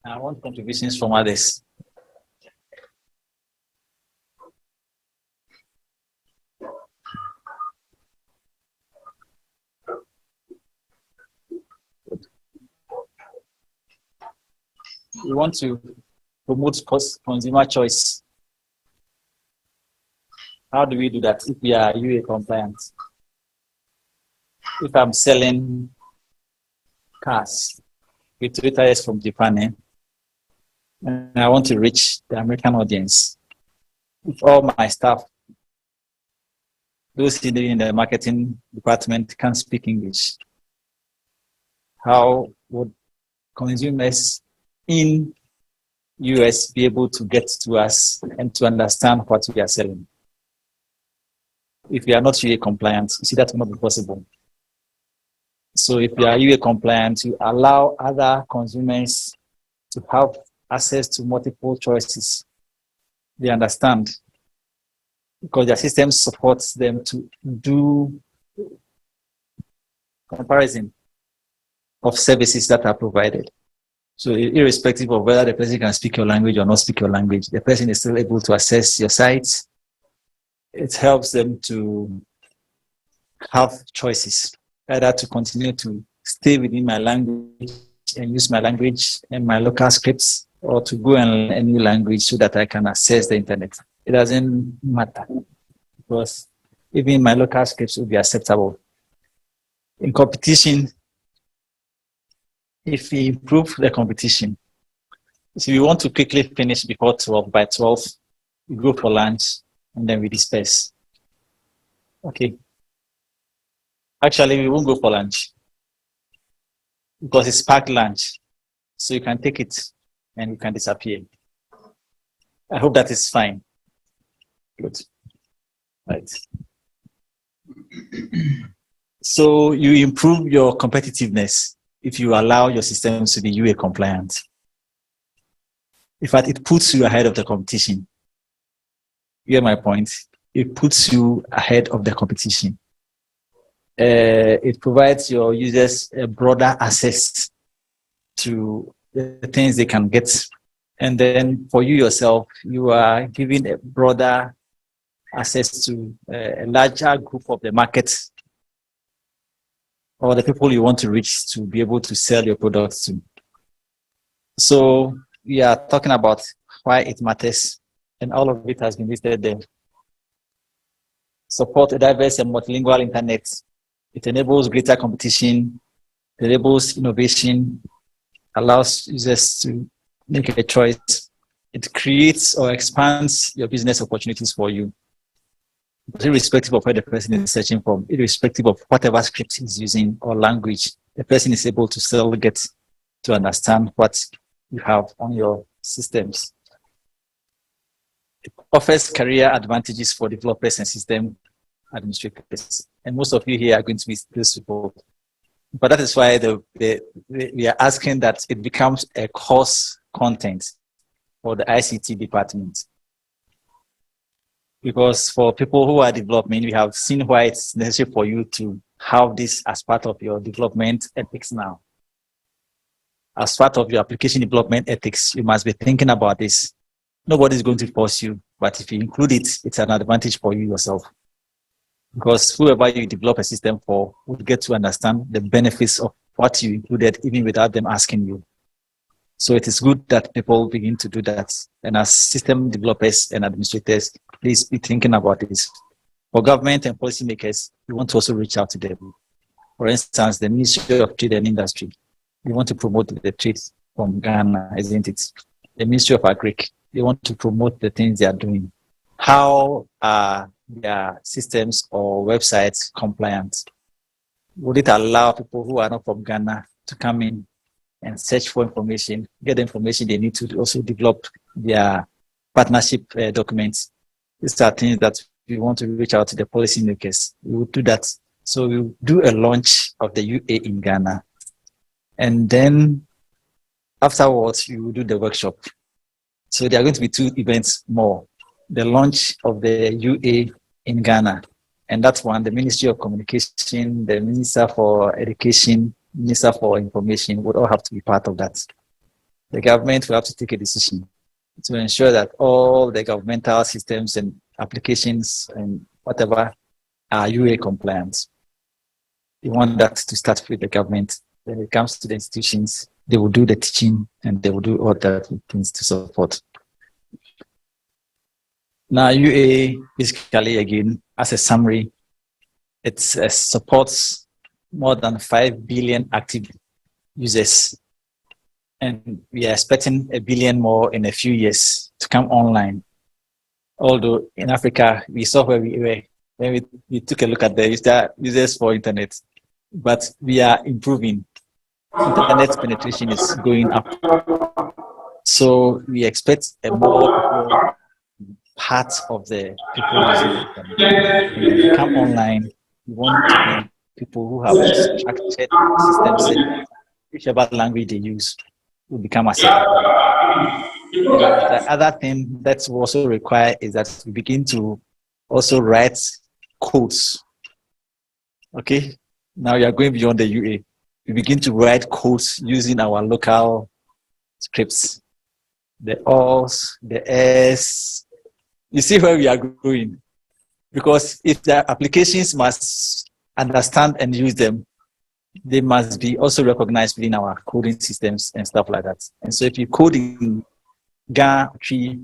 I want contributions from others. We want to promote consumer choice. How do we do that if we are UA compliant? If I'm selling cars with Toyota from Japan, and I want to reach the American audience, if all my staff, those sitting in the marketing department, can't speak English, how would consumers in US be able to get to us and to understand what we are selling? If we are not UA compliant, you see that will not be possible. So if you are UA compliant, you allow other consumers to have access to multiple choices. They understand because their system supports them to do comparison of services that are provided. So irrespective of whether the person can speak your language or not speak your language, the person is still able to access your site. It helps them to have choices, either to continue to stay within my language and use my language and my local scripts, or to go and learn a new language so that I can access the internet. It doesn't matter because even my local scripts will be acceptable. In competition, if we improve the competition, if we want to quickly finish before 12, by 12, we go for lunch and then we disperse. Okay. Actually, we won't go for lunch because it's packed lunch. So you can take it and you can disappear. I hope that is fine. Good. Right. So you improve your competitiveness if you allow your systems to be UA compliant. In fact, it puts you ahead of the competition. You get my point? It puts you ahead of the competition. It provides your users a broader access to the things they can get. And then for you yourself, you are giving a broader access to a larger group of the market or the people you want to reach to be able to sell your products to. So we are talking about why it matters, and all of it has been listed there. Support a diverse and multilingual internet. It enables greater competition, it enables innovation, allows users to make a choice. It creates or expands your business opportunities for you, irrespective of where the person is searching from, irrespective of whatever script he's using or language, the person is able to still get to understand what you have on your systems. It offers career advantages for developers and system administrators. And most of you here are going to be those people. But that is why we are asking that it becomes a course content for the ICT department. Because for people who are developing, we have seen why it's necessary for you to have this as part of your development ethics now. As part of your application development ethics, you must be thinking about this. Nobody's going to force you, but if you include it, it's an advantage for you yourself. Because whoever you develop a system for would get to understand the benefits of what you included, even without them asking you. So it is good that people begin to do that. And as system developers and administrators, please be thinking about this. For government and policymakers, we want to also reach out to them. For instance, the Ministry of Trade and Industry, we want to promote the trade from Ghana, isn't it? The Ministry of Agric, they want to promote the things they are doing. How are their systems or websites compliant? Would it allow people who are not from Ghana to come in and search for information, get the information they need to also develop their partnership documents? These are things that we want to reach out to the policymakers. We will do that. So we will do a launch of the UA in Ghana. And then afterwards, we will do the workshop. So there are going to be 2 events more. The launch of the UA in Ghana. And that's one, the Ministry of Communication, the Minister for Education, Minister for Information would all have to be part of that. the government will have to take a decision to ensure that all the governmental systems and applications and whatever are UA compliant. You want that to start with the government. When it comes to the institutions, they will do the teaching and they will do all the things to support. Now, UA basically, again, as a summary, it supports more than 5 billion active users. And we are expecting 1 billion more in a few years to come online. Although in Africa, we saw where we were when we took a look at the users for internet. But we are improving. Internet penetration is going up. So we expect a more part of the people using the internet. When they come online, we want to be people who have structured systems, whichever language they use will become acceptable. The other thing that's also required is that we begin to also write codes. Okay, now you are going beyond the UA. We begin to write codes using our local scripts. The O's, the S. You see where we are going. Because if the applications must understand and use them, they must be also recognized within our coding systems and stuff like that. And so if you code in Ga tree,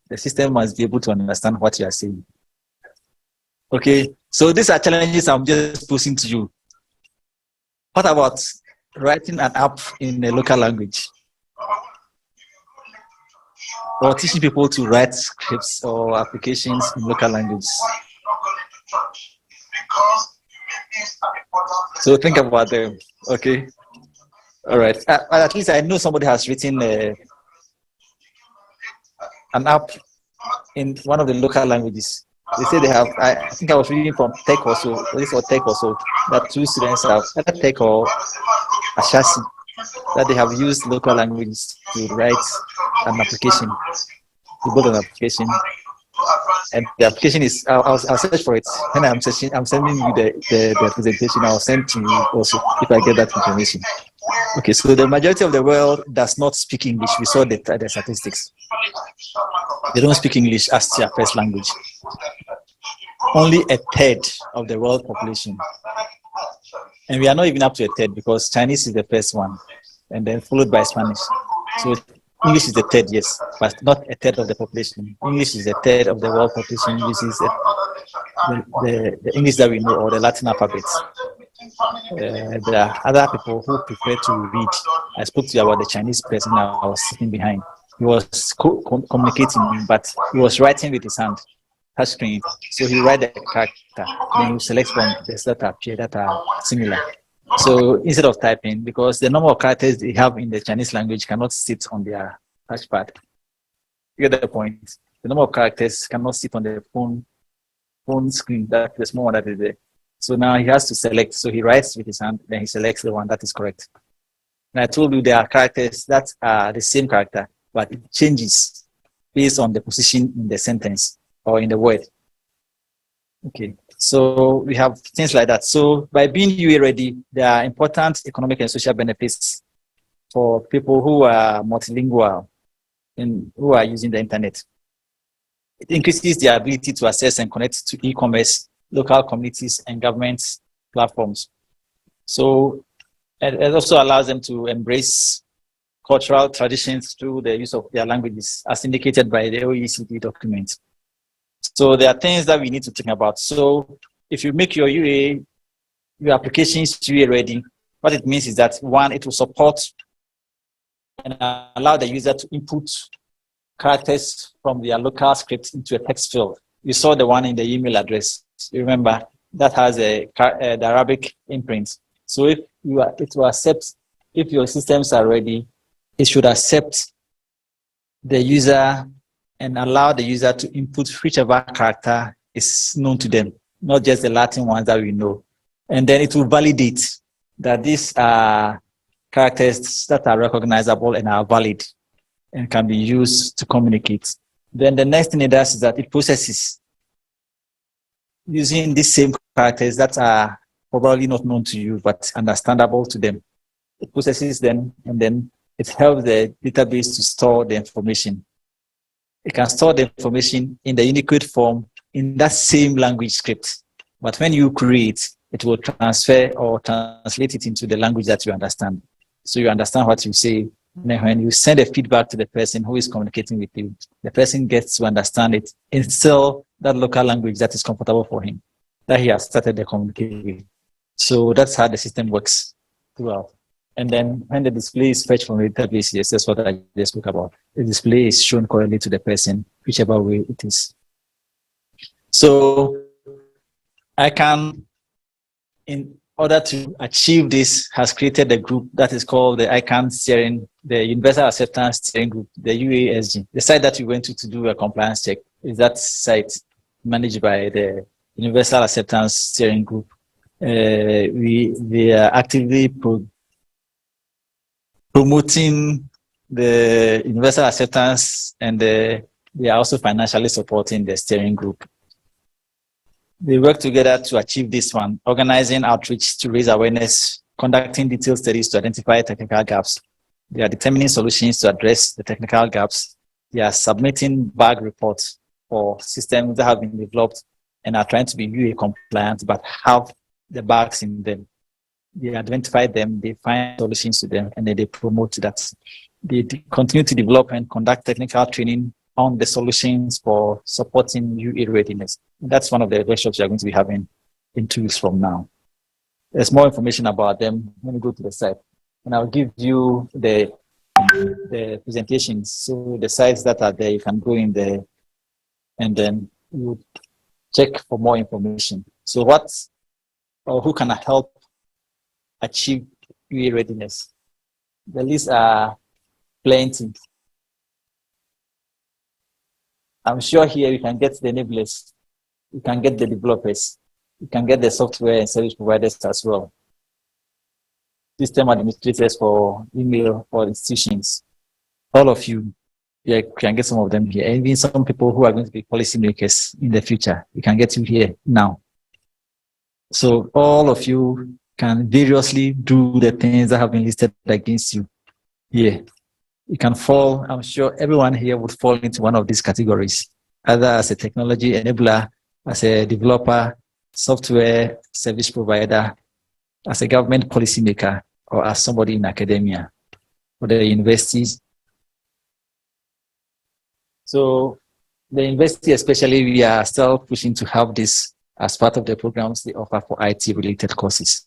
the system must be able to understand what you are saying. Okay, so these are challenges I'm just posing to you. What about writing an app in a local language? Or teaching people to write scripts or applications in local languages? So think about them, okay? All right, at least I know somebody has written an app in one of the local languages. They say they have, I think I was reading from Tech or so, that 2 students have either Tech or Ashasi, that they have used local languages to write an application, to build an application. And the application is, I'll search for it. When I'm sending you the presentation, I'll send to you also if I get that information. Okay, so the majority of the world does not speak English. We saw the statistics. They don't speak English as their first language. Only 1/3 of the world population. And we are not even up to 1/3 because Chinese is the first one, and then followed by Spanish. So English is the 3rd, yes, but not 1/3 of the population. English is 1/3 of the world population uses the English that we know, or the Latin alphabet. There are other people who prefer to read. I spoke to you about the Chinese person I was sitting behind. He was communicating, but he was writing with his hand, touch screen. So he write the character, then he selects from the that appear that are similar. So instead of typing, because the number of characters they have in the Chinese language cannot sit on their touchpad. You get the point? The number of characters cannot sit on the phone screen, that the small one that is there. So now he has to select. So he writes with his hand, then he selects the one that is correct. And I told you there are characters that are the same character, but it changes based on the position in the sentence or in the word. Okay, so we have things like that. So by being UA ready, there are important economic and social benefits for people who are multilingual and who are using the internet. It increases their ability to access and connect to e-commerce, local communities, and government platforms. So it also allows them to embrace cultural traditions through the use of their languages, as indicated by the OECD document. So there are things that we need to think about. So if you make your applications UA ready, what it means is that, one, it will support and allow the user to input characters from their local script into a text field. You saw the one in the email address. You remember that has the Arabic imprint. So if your systems are ready, it should accept the user and allow the user to input whichever character is known to them, not just the Latin ones that we know. And then it will validate that these are characters that are recognizable and are valid and can be used to communicate. Then the next thing it does is that it processes using these same characters that are probably not known to you, but understandable to them. It processes them, and then it helps the database to store the information. It can store the information in the Unicode form in that same language script. But when you create, it will transfer or translate it into the language that you understand. So you understand what you say. And when you send a feedback to the person who is communicating with you, the person gets to understand it in still that local language that is comfortable for him, that he has started the communication with. So that's how the system works throughout. And then when the display is fetched from the database, yes, that's what I just spoke about. The display is shown correctly to the person, whichever way it is. So I can, in order to achieve this, has created a group that is called the ICANN Steering, the Universal Acceptance Steering Group, the UASG. The site that we went to do a compliance check is that site managed by the Universal Acceptance Steering Group. They are actively promoting the universal acceptance, and they are also financially supporting the steering group. They work together to achieve this one, organizing outreach to raise awareness, conducting detailed studies to identify technical gaps. They are determining solutions to address the technical gaps. They are submitting bug reports for systems that have been developed and are trying to be UA compliant but have the bugs in them. They identify them, they find solutions to them, and then they promote that. They continue to develop and conduct technical training on the solutions for supporting UA readiness. And that's one of the workshops you're going to be having in 2 weeks from now. There's more information about them when you go to the site. And I'll give you the presentations. So the sites that are there, you can go in there and then you check for more information. So what or who can help achieve UA readiness? The lists are plenty. I'm sure here you can get the enablers, you can get the developers, you can get the software and service providers as well. System administrators for email or institutions. All of you, you can get some of them here. And even some people who are going to be policymakers in the future, you can get you here now. So all of you can variously do the things that have been listed against you here. You can fall, I'm sure everyone here would fall into one of these categories, either as a technology enabler, as a developer, software service provider, as a government policymaker, or as somebody in academia or the universities. So the university especially, we are still pushing to have this as part of the programs they offer for IT-related courses.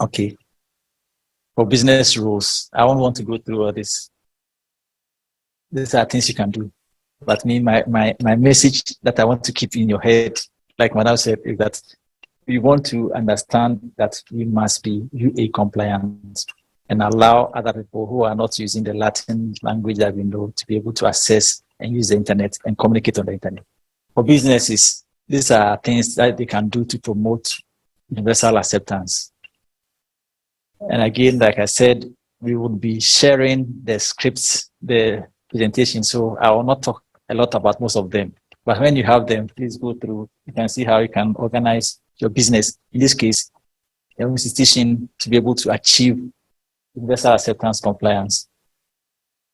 Okay. For business rules, I don't want to go through all this. These are things you can do. But my message that I want to keep in your head, like Madam said, is that we want to understand that we must be UA compliant and allow other people who are not using the Latin language that we know to be able to access and use the internet and communicate on the internet. For businesses, these are things that they can do to promote universal acceptance. And again, like I said, we will be sharing the scripts, the presentation. So I will not talk a lot about most of them. But when you have them, please go through. You can see how you can organize your business. In this case, your institution to be able to achieve universal acceptance compliance.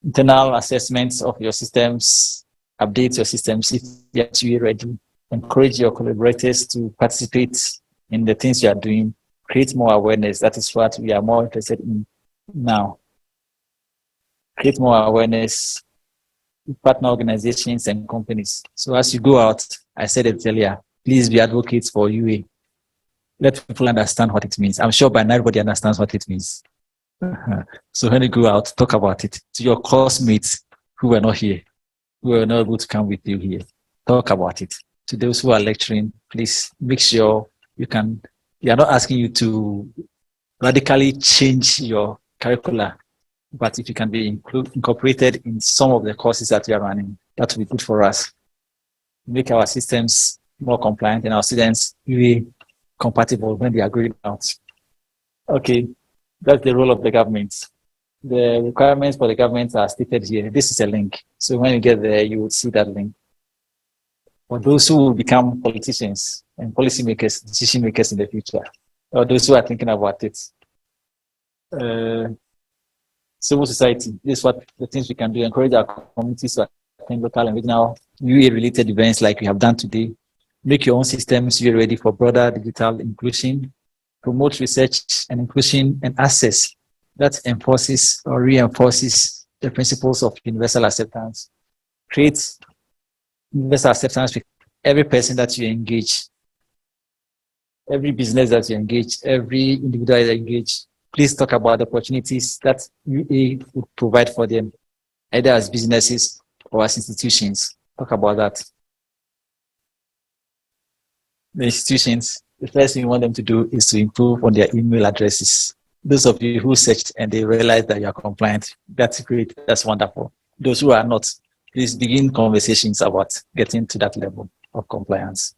Internal assessments of your systems, update your systems if they are actually ready. Encourage your collaborators to participate in the things you are doing. Create more awareness. That is what we are more interested in now. Create more awareness with partner organizations and companies. So as you go out, I said it earlier, please be advocates for UA. Let people understand what it means. I'm sure by now everybody understands what it means. So when you go out, talk about it to your classmates who were not here, who were not able to come with you here. Talk about it. To those who are lecturing, please make sure we are not asking you to radically change your curricula, but if you can be incorporated in some of the courses that you are running, that will be good for us. Make our systems more compliant and our students really compatible when they are going out. Okay, that's the role of the government. The requirements for the government are stated here. This is a link. So when you get there, you will see that link. For those who will become politicians and policymakers, decision makers in the future, or those who are thinking about it, uh, civil society. This is what the things we can do. Encourage our communities to attend local and regional UA-related events like we have done today. Make your own systems UA ready for broader digital inclusion. Promote research and inclusion and access that enforces or reinforces the principles of universal acceptance. Create universal acceptance with every person that you engage, every business that you engage, every individual that you engage. Please talk about the opportunities that UA would provide for them, either as businesses or as institutions. Talk about that. The institutions, the first thing you want them to do is to improve on their email addresses. Those of you who searched and they realize that you are compliant, that's great, that's wonderful. Those who are not, please begin conversations about getting to that level of compliance.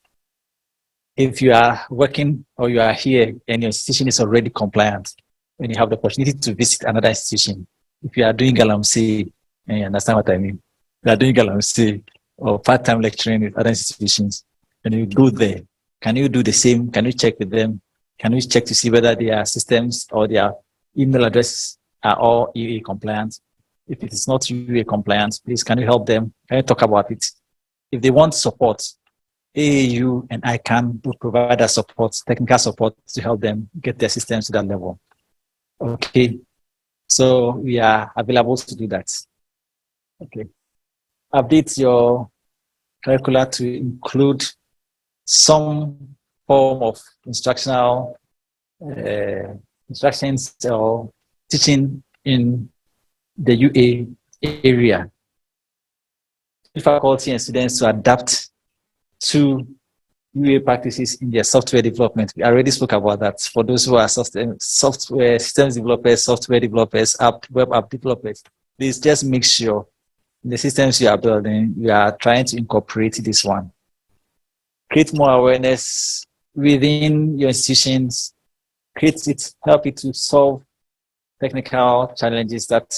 If you are working or you are here and your institution is already compliant, when you have the opportunity to visit another institution, if you are doing Galamsey, and you understand what I mean, you are doing Galamsey or part-time lecturing with other institutions, and you go there, can you do the same? Can you check with them? Can you check to see whether their systems or their email addresses are all UA compliant? If it is not UA compliant, please, can you help them? Can you talk about it? If they want support, AAU and ICANN will provide that support, technical support to help them get their systems to that level. Okay, so we are available to do that. Okay, update your curricula to include some form of instructional instructions or teaching in the UA area. Faculty and students to adapt to UA practices in their software development. We already spoke about that. For those who are software systems developers, software developers, web app developers, please just make sure in the systems you are building, you are trying to incorporate this one. Create more awareness within your institutions. Help it to solve technical challenges that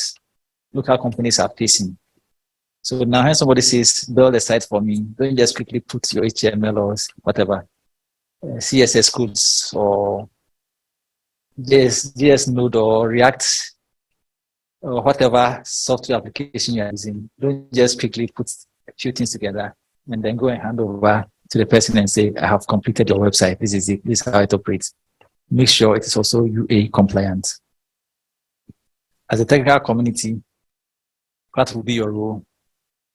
local companies are facing. So now when somebody says, build a site for me, don't just quickly put your HTML or whatever, CSS codes or JS Node or React or whatever software application you're using. Don't just quickly put a few things together and then go and hand over to the person and say, I have completed your website. This is it. This is how it operates. Make sure it is also UA compliant. As a technical community, what will be your role?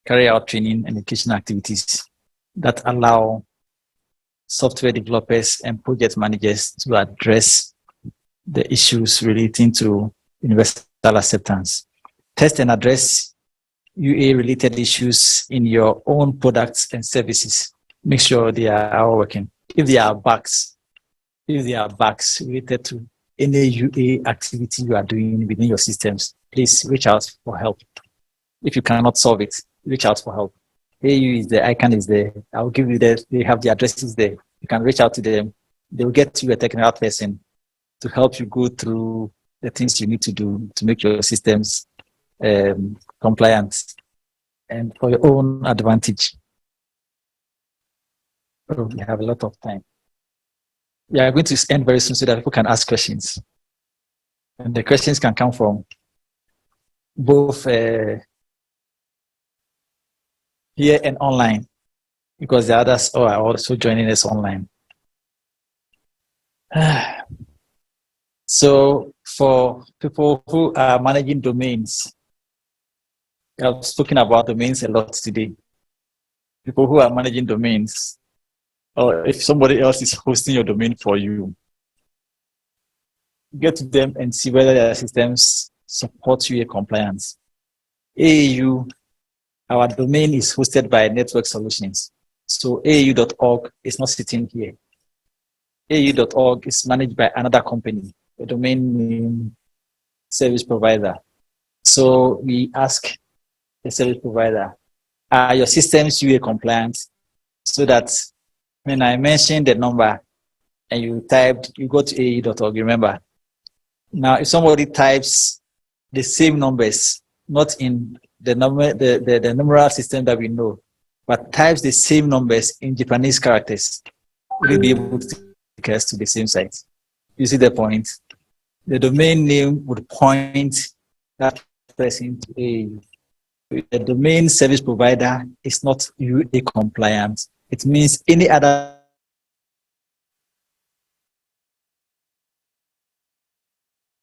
Carry out training and education activities that allow software developers and project managers to address the issues relating to universal acceptance. Test and address UA-related issues in your own products and services. Make sure they are all working. If there are bugs related to any UA activity you are doing within your systems, please reach out for help. If you cannot solve it, reach out for help. AU is there, ICANN is there. I'll give you that. They have the addresses there. You can reach out to them. They'll get you a technical person to help you go through the things you need to do to make your systems compliant and for your own advantage. Oh, we have a lot of time. We are going to end very soon so that people can ask questions. And the questions can come from both here and online, because the others are also joining us online. So for people who are managing domains, I've spoken about domains a lot today. People who are managing domains, or if somebody else is hosting your domain for you, get to them and see whether their systems support UA compliance. AAU, our domain is hosted by Network Solutions. So AAU.org is not sitting here. AAU.org is managed by another company, a domain name service provider. So we ask the service provider, are your systems UA compliant? So that when I mention the number and you go to AAU.org, remember. Now, if somebody types the same numbers, not in the numeral system that we know, but types the same numbers in Japanese characters, we'll be able to take us to the same site. You see the point? The domain name would point that person to AAU. The domain service provider is not UA compliant. It means any other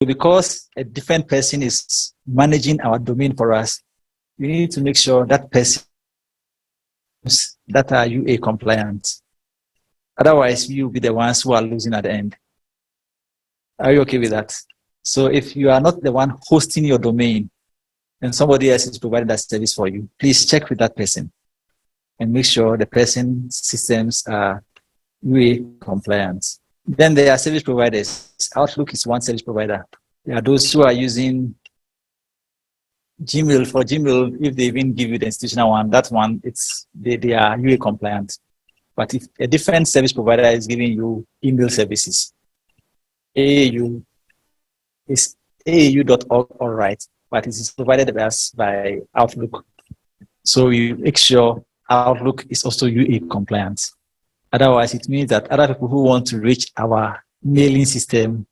because a different person is managing our domain for us, we need to make sure that person that are UA compliant. Otherwise, we will be the ones who are losing at the end. Are you okay with that? So if you are not the one hosting your domain and somebody else is providing that service for you, please check with that person and make sure the person's systems are UA compliant. Then there are service providers. Outlook is one service provider. There are those who are using Gmail. For Gmail, if they even give you the institutional one, that one, they are UA compliant. But if a different service provider is giving you email services, AAU is aau.org, all right, but it is provided by Outlook. So you make sure Outlook is also UA compliant. Otherwise, it means that other people who want to reach our mailing system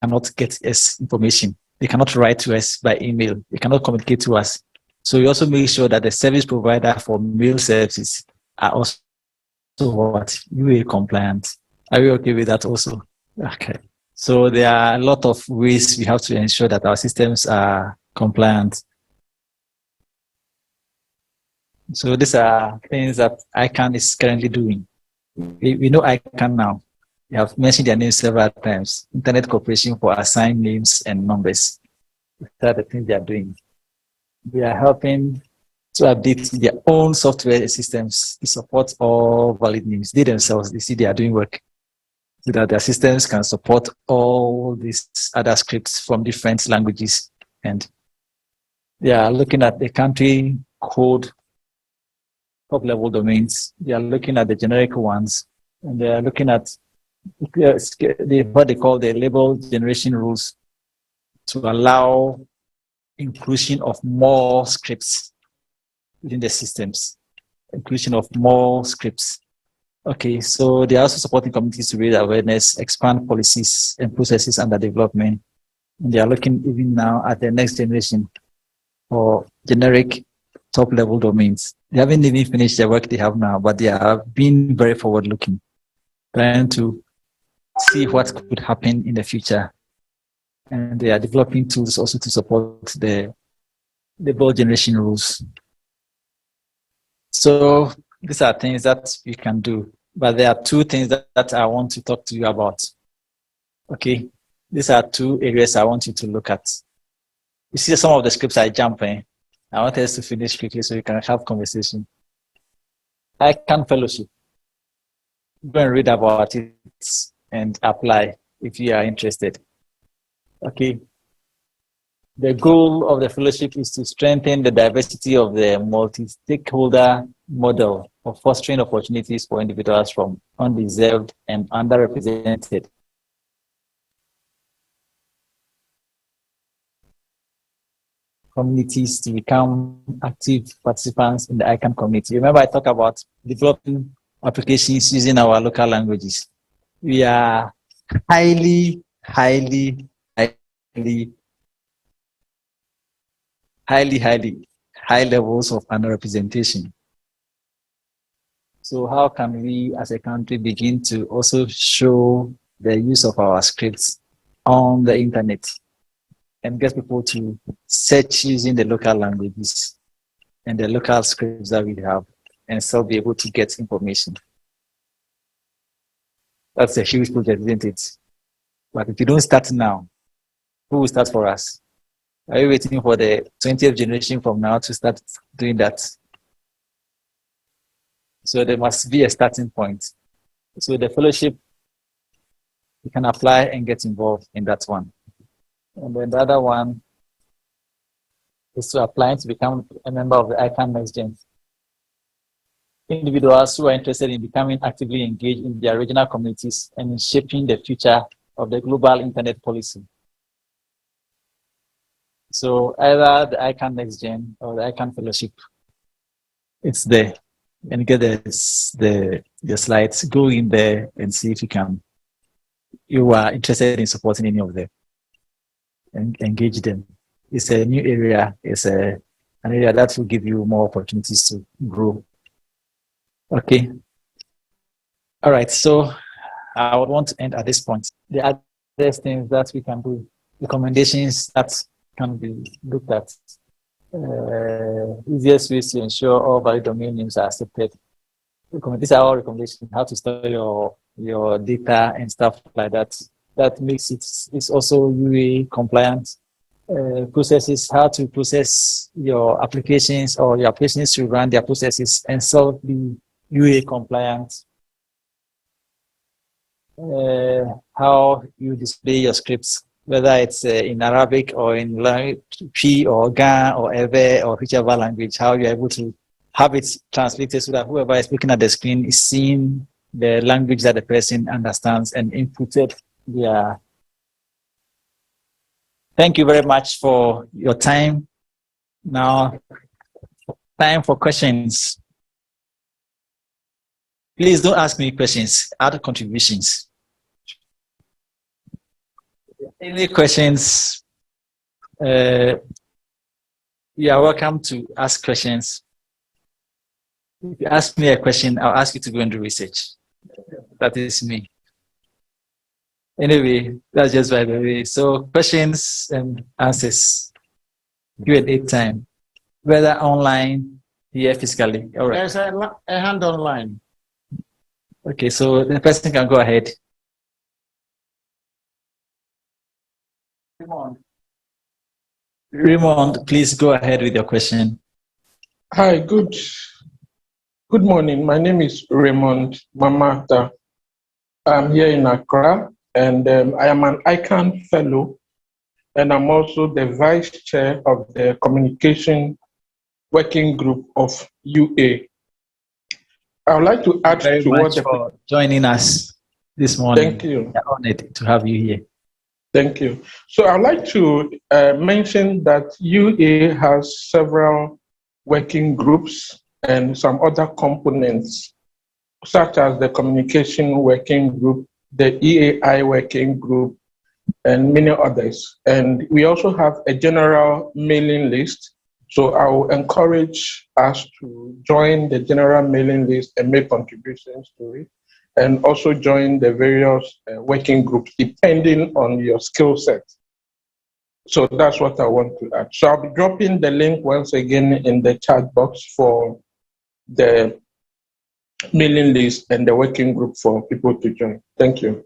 cannot get us information. They cannot write to us by email. They cannot communicate to us. So you also make sure that the service provider for mail services are also what? UA compliant. Are you okay with that also? Okay. So there are a lot of ways we have to ensure that our systems are compliant. So these are things that ICANN is currently doing. We know ICANN now. We have mentioned their names several times. Internet Corporation for Assigned Names and Numbers. These are the things they are doing. They are helping to update their own software systems to support all valid names. They themselves, they see they are doing work so that their systems can support all these other scripts from different languages. And they are looking at the country code top-level domains. They are looking at the generic ones, and they are looking at what they call the label generation rules to allow inclusion of more scripts within the systems, inclusion of more scripts. Okay, so they are also supporting communities to raise awareness, expand policies and processes under development. And they are looking even now at the next generation for generic top-level domains. They haven't even finished the work they have now, but they are being very forward-looking, trying to see what could happen in the future. And they are developing tools also to support the label generation rules. So these are things that you can do, but there are two things that I want to talk to you about. Okay, these are two areas I want you to look at. You see some of the scripts I jump in. I want us to finish quickly so we can have conversation. ICANN Fellowship. Go and read about it and apply if you are interested. Okay. The goal of the fellowship is to strengthen the diversity of the multi-stakeholder model of fostering opportunities for individuals from undeserved and underrepresented communities to become active participants in the ICANN community. Remember, I talked about developing applications using our local languages. We are highly high levels of underrepresentation. So how can we as a country begin to also show the use of our scripts on the internet and get people to search using the local languages and the local scripts that we have and still be able to get information? That's a huge project, isn't it? But if you don't start now, who will start for us? Are you waiting for the 20th generation from now to start doing that? So there must be a starting point. So the fellowship, you can apply and get involved in that one. And then the other one is to apply to become a member of the ICANN NextGen. Individuals who are interested in becoming actively engaged in their regional communities and in shaping the future of the global internet policy. So either the ICANN NextGen or the ICANN Fellowship, it's there. And get the slides, go in there and see if you are interested in supporting any of them. engage them. It's a new area. It's an area that will give you more opportunities to grow. Okay. All right. So I would want to end at this point. The other things that we can do, recommendations that can be looked at. Easiest ways to ensure all valid domain names are accepted. These are all recommendations. How to store your data and stuff like that. That makes it's also UA compliant. Processes, how to process your applications or your applications to run their processes and still be UA compliant. How you display your scripts, whether it's in Arabic or in P or Ga or Ewe or whichever language, how you're able to have it translated so that whoever is looking at the screen is seeing the language that the person understands and inputted their. Thank you very much for your time. Now, time for questions. Please don't ask me questions, add contributions. Any questions? You are welcome to ask questions. If you ask me a question, I'll ask you to go and do research. That is me. Anyway, that's just by the way. So questions and answers. Q&A time. Whether online, here physically. All right. There's a hand online. Okay, so the person can go ahead. Raymond, please go ahead with your question. Hi, good morning. My name is Raymond Mamata. I'm here in Accra, and I am an ICANN fellow, and I'm also the vice chair of the communication working group of UA. I would like to add to what for joining us this morning. Thank you. We're honored to have you here. Thank you. So I'd like to mention that UA has several working groups and some other components, such as the communication working group, the EAI working group, and many others. And we also have a general mailing list. So I will encourage us to join the general mailing list and make contributions to it, and also join the various working groups depending on your skill set. So that's what I want to add. So I'll be dropping the link once again in the chat box for the mailing list and the working group for people to join. Thank you.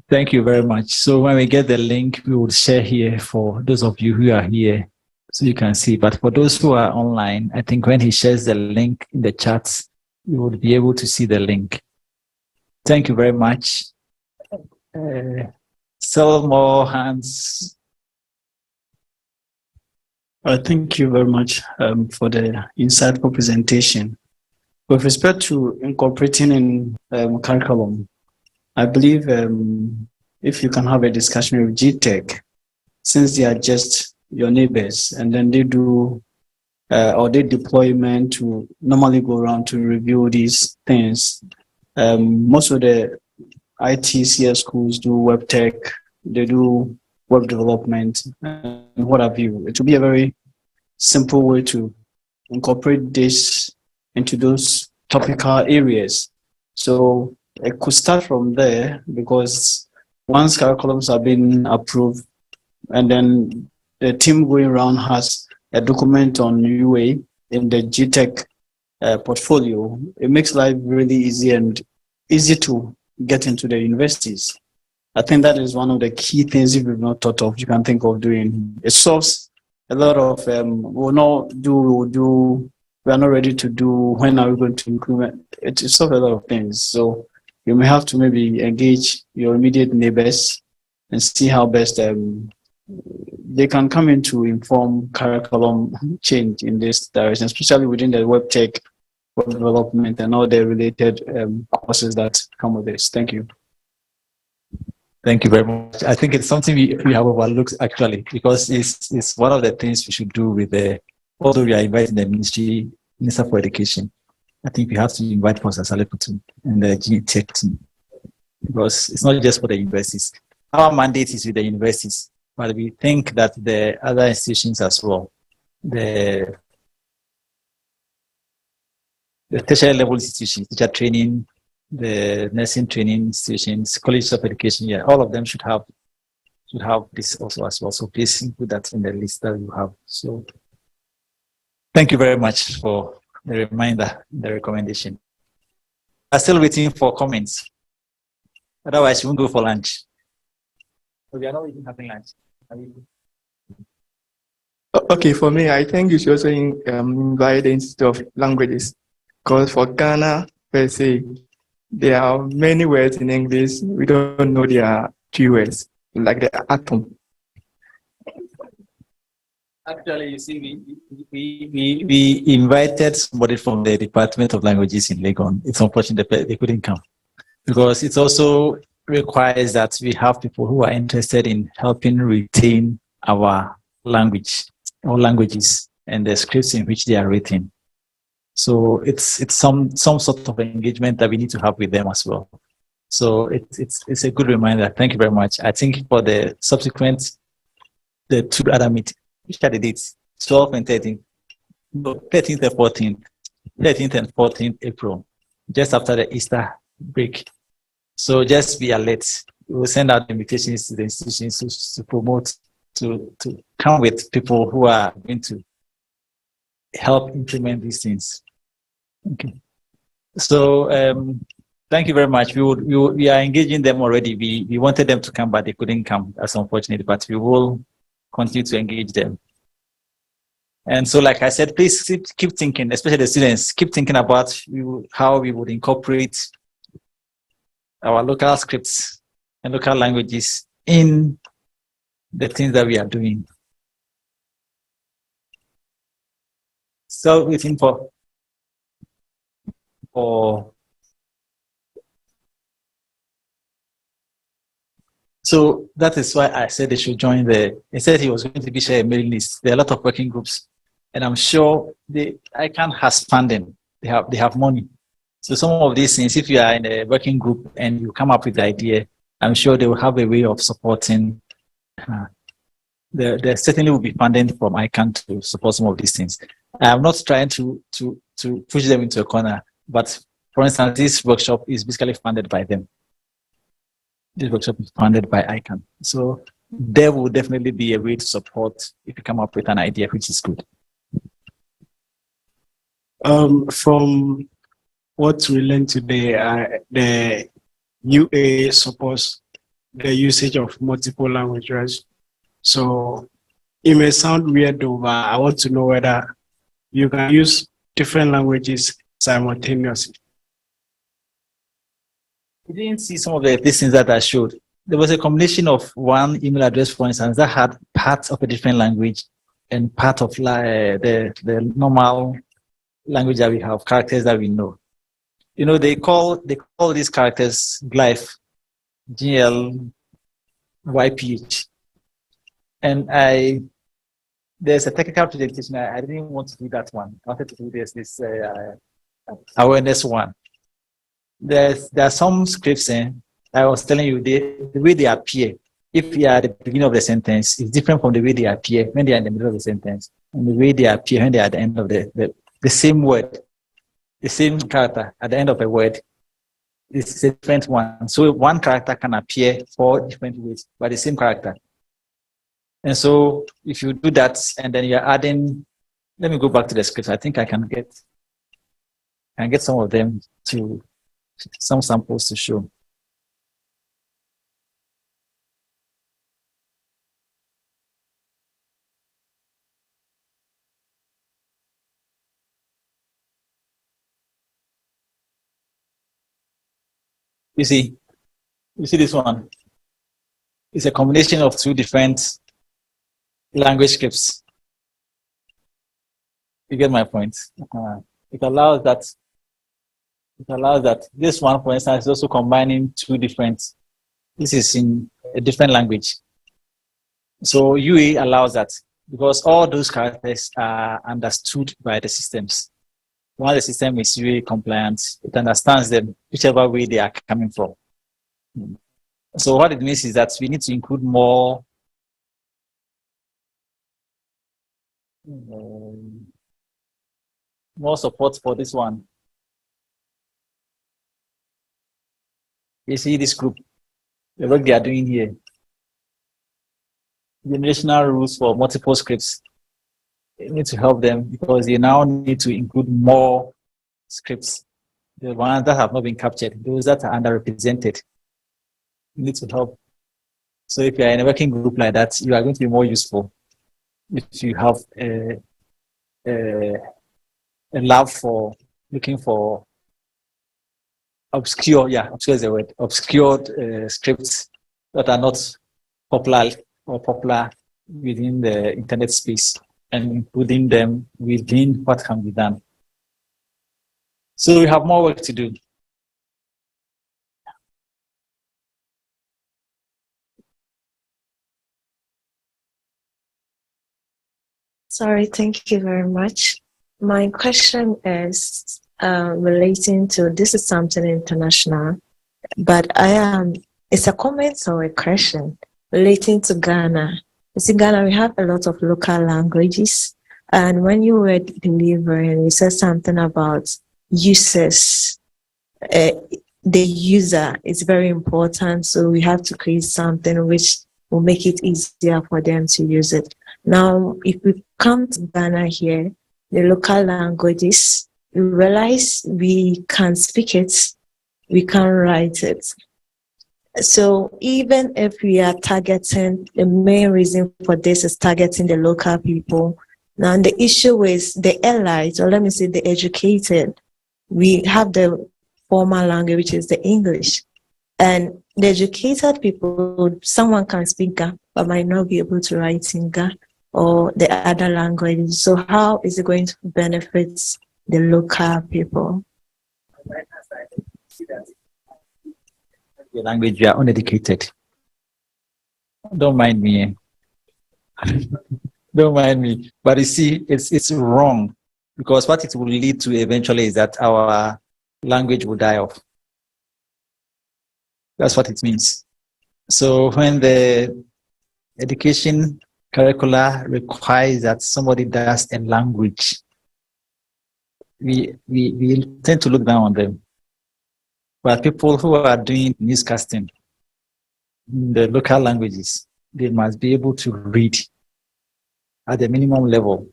Thank you very much. So when we get the link, we will share here for those of you who are here so you can see. But for those who are online, I think when he shares the link in the chat, you will be able to see the link. Thank you very much. Still more hands. Thank you very much for the insightful presentation. With respect to incorporating in curriculum, I believe if you can have a discussion with GTech, since they are just your neighbors, and then they do or they deployment to normally go around to review these things. Most of the ITCS schools do web tech, they do web development, and what have you. It will be a very simple way to incorporate this into those topical areas. So it could start from there, because once curriculums have been approved, and then the team going around has a document on UA in the GTech portfolio, it makes life really easy and easy to get into the universities. I think that is one of the key things, if you've not thought of, you can think of doing. It solves a lot of we'll do, we are not ready to do, when are we going to implement? It solves a lot of things. So you may have to maybe engage your immediate neighbors and see how best they can come in to inform curriculum change in this direction, especially within the web tech, web development, and all the related courses that come with this. Thank you. Thank you very much. I think it's something we have overlooked, actually, because it's one of the things we should do with the, although we are inviting the Minister for Education, I think we have to invite Professor Saleputu and the GTech team, because it's not just for the universities. Our mandate is with the universities. but we think that the other institutions as well, the tertiary level institutions, teacher training, the nursing training institutions, colleges of education, yeah, all of them should have this also as well. So please include that in the list that you have. So thank you very much for the reminder, the recommendation. I'm still waiting for comments. Otherwise, we won't go for lunch. We are not even having lunch. Okay, for me, I think you should also invite the Institute of Languages, because for Ghana, per se, there are many words in English. We don't know there are two words, like the atom. Actually, you see, we invited somebody from the Department of Languages in Legon. It's unfortunate that they couldn't come, because it also requires that we have people who are interested in helping retain our language or languages and the scripts in which they are written. So it's some sort of engagement that we need to have with them as well. So it's a good reminder. Thank you very much. I think for the subsequent, the two other meetings, which are the dates? 12th and 13th. No, 13th and 14th. 13th and 14th April, just after the Easter break. So just be alert. We will send out invitations to the institutions to promote, to come with people who are going to help implement these things. Okay. So thank you very much. We are engaging them already. We wanted them to come, but they couldn't come. That's unfortunate, but we will continue to engage them. And so, like I said, please keep thinking, especially the students, keep thinking about how we would incorporate our local scripts and local languages in the things that we are doing. So waiting for so that is why I said they should join he said he was going to be share a mailing list. There are a lot of working groups, and I'm sure ICANN has funding. They have money. So some of these things, if you are in a working group and you come up with the idea, I'm sure they will have a way of supporting. There certainly will be funding from ICANN to support some of these things. I'm not trying to push them into a corner, but for instance, this workshop is basically funded by them. This workshop is funded by ICANN. So there will definitely be a way to support if you come up with an idea, which is good. From what we learned today, the UA supports the usage of multiple languages. So it may sound weird, though, but I want to know whether you can use different languages simultaneously. You didn't see some of these things that I showed. There was a combination of one email address, for instance, that had parts of a different language and part of the normal language that we have, characters that we know. You know, they call these characters glyph, GLYPH. And there's a technical presentation. I didn't want to do that one. I wanted to do this awareness one. There are some scripts, I was telling you, the way they appear, if you are at the beginning of the sentence, is different from the way they appear when they are in the middle of the sentence, and the way they appear when they are at the end of the same word, the same character at the end of a word. It's a different one. So one character can appear 4 different ways, but the same character. And so if you do that, and then you're adding, let me go back to the script. I think I can get some of them to some samples to show. You see this one? It's a combination of 2 different language scripts. You get my point? It allows that this one, for instance, is also combining 2 different, this is in a different language. So UA allows that because all those characters are understood by the systems. Once the system is UA compliant, it understands them whichever way they are coming from. So what it means is that we need to include more Um, more support for this one. You see this group, the work they are doing here. Generational rules for multiple scripts. You need to help them because they now need to include more scripts. The ones that have not been captured, those that are underrepresented. You need to help. So if you are in a working group like that, you are going to be more useful if you have a love for looking for obscure is the word, obscure scripts that are not popular within the internet space and including them within what can be done. So we have more work to do. Sorry, thank you very much. My question is relating to, this is something international, but it's a comment or a question relating to Ghana. You see, Ghana, we have a lot of local languages. And when you were delivering, you said something about users. The user is very important. So we have to create something which will make it easier for them to use it. Now, if we come to Ghana here, the local languages, we realize we can speak it, we can write it. So even if we are targeting, the main reason for this is targeting the local people. Now the issue is the elites, or let me say the educated. We have the formal language, which is the English. And the educated people, someone can speak Ga, but might not be able to write in Ga or the other languages. So how is it going to benefit the local people? The language, you are uneducated. Don't mind me. Don't mind me. But you see, it's wrong because what it will lead to eventually is that our language will die off. That's what it means. So when the education curricula requires that somebody does a language, we tend to look down on them. But people who are doing newscasting in the local languages, they must be able to read at the minimum level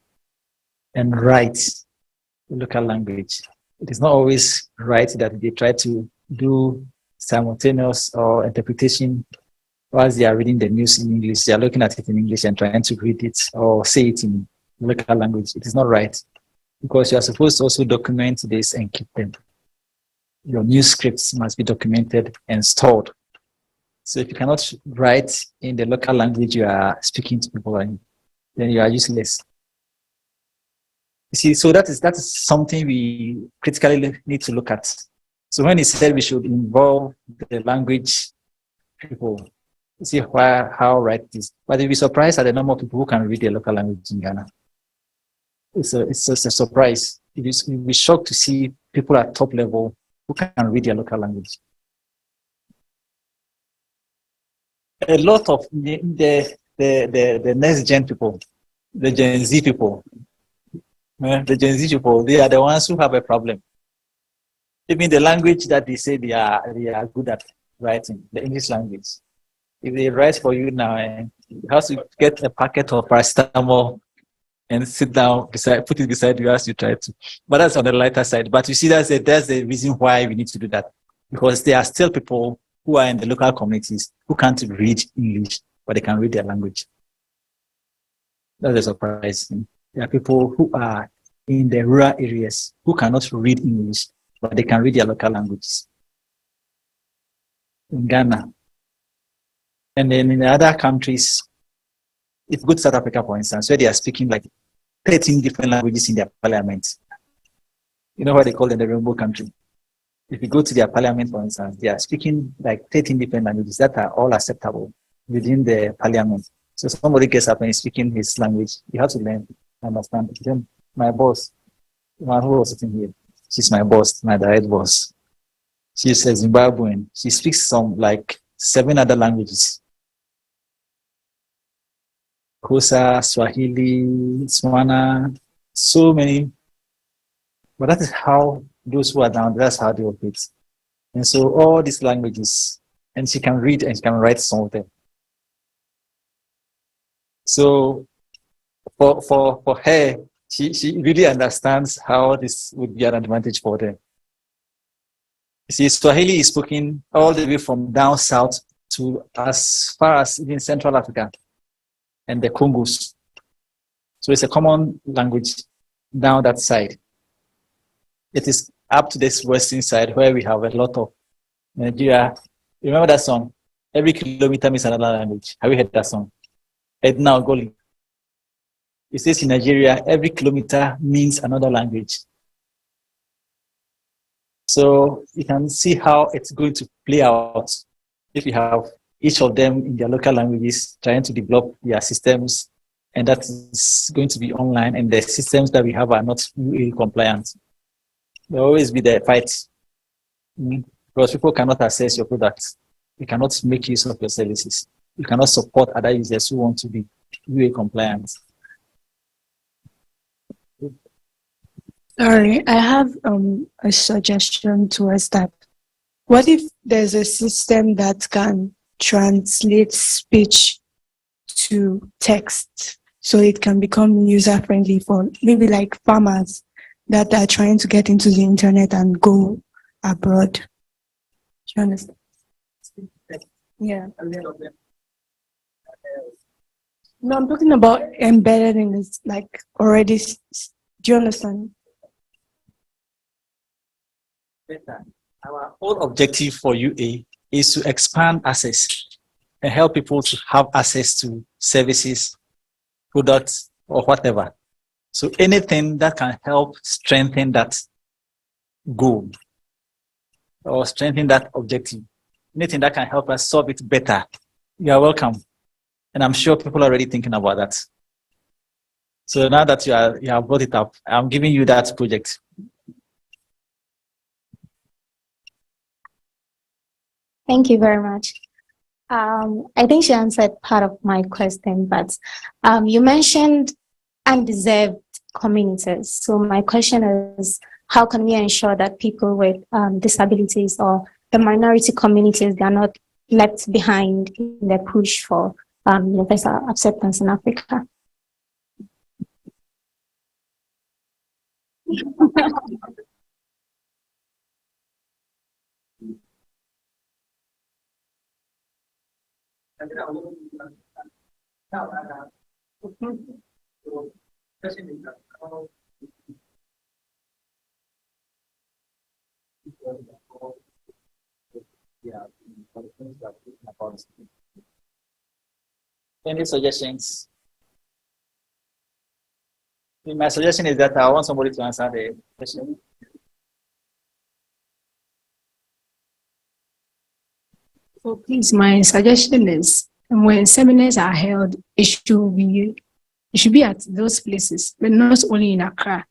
and write the local language. It is not always right that they try to do simultaneous or interpretation whilst they are reading the news in English. They are looking at it in English and trying to read it or say it in local language. It is not right because you are supposed to also document this and keep them. Your news scripts must be documented and stored. So if you cannot write in the local language you are speaking to people in, then you are useless. You see, so that is something we critically need to look at. So when he said we should involve the language people, you see how right it is. But you'll be surprised at the number of people who can read the local language in Ghana. It's just a surprise. You'll be shocked to see people at top level who can read their local language. A lot of the next gen people, the Gen Z people, the Gen Z people, they are the ones who have a problem. Even the language that they say they are good at writing, the English language. If they write for you now, you have to get a packet of paracetamol and sit down put it beside you as you try to. But that's on the lighter side. But you see, that's the reason why we need to do that. Because there are still people who are in the local communities who can't read English, but they can read their language. That's a surprise. There are people who are in the rural areas who cannot read English, but they can read their local languages. In Ghana. And then in the other countries, if you go to South Africa, for instance, where they are speaking like 13 different languages in their parliament. You know what they call them the rainbow country? If you go to their parliament, for instance, they are speaking like 13 different languages that are all acceptable within the parliament. So somebody gets up and is speaking his language. You have to learn, understand. Then my boss, the one who was sitting here, she's my boss, my direct boss. She's a Zimbabwean. She speaks some like 7 other languages. Kosa, Swahili, Swana, so many. But that is how those who are down, that's how they operate. And so all these languages, and she can read and she can write some of them. So for her, she really understands how this would be an advantage for them. You see, Swahili is spoken all the way from down south to as far as even Central Africa and the Congos. So it's a common language down that side. It is up to this western side where we have a lot of Nigeria. Remember that song? Every kilometer means another language. Have you heard that song? Edna Ogoli. It says in Nigeria, every kilometer means another language. So you can see how it's going to play out if you have each of them in their local languages trying to develop their systems, and that is going to be online, and the systems that we have are not UA compliant. There will always be the fight because people cannot access your products. You cannot make use of your services. You cannot support other users who want to be UA compliant. Sorry, I have a suggestion towards that. What if there's a system that can translate speech to text so it can become user-friendly for maybe like farmers that are trying to get into the internet and go abroad? Do you understand? Yeah. No, I'm talking about embedded in this, like already. Do you understand? Our whole objective for UA is to expand access and help people to have access to services, products, or whatever. So anything that can help strengthen that goal or strengthen that objective, anything that can help us solve it better, you are welcome. And I'm sure people are already thinking about that. So now that you have brought it up, I'm giving you that project. Thank you very much. I think she answered part of my question, but you mentioned undeserved communities. So my question is, how can we ensure that people with disabilities or the minority communities, they are not left behind in the push for universal acceptance in Africa? Any suggestions? My suggestion is that I want somebody to answer the question. So please, my suggestion is when seminars are held, it should be at those places, but not only in Accra,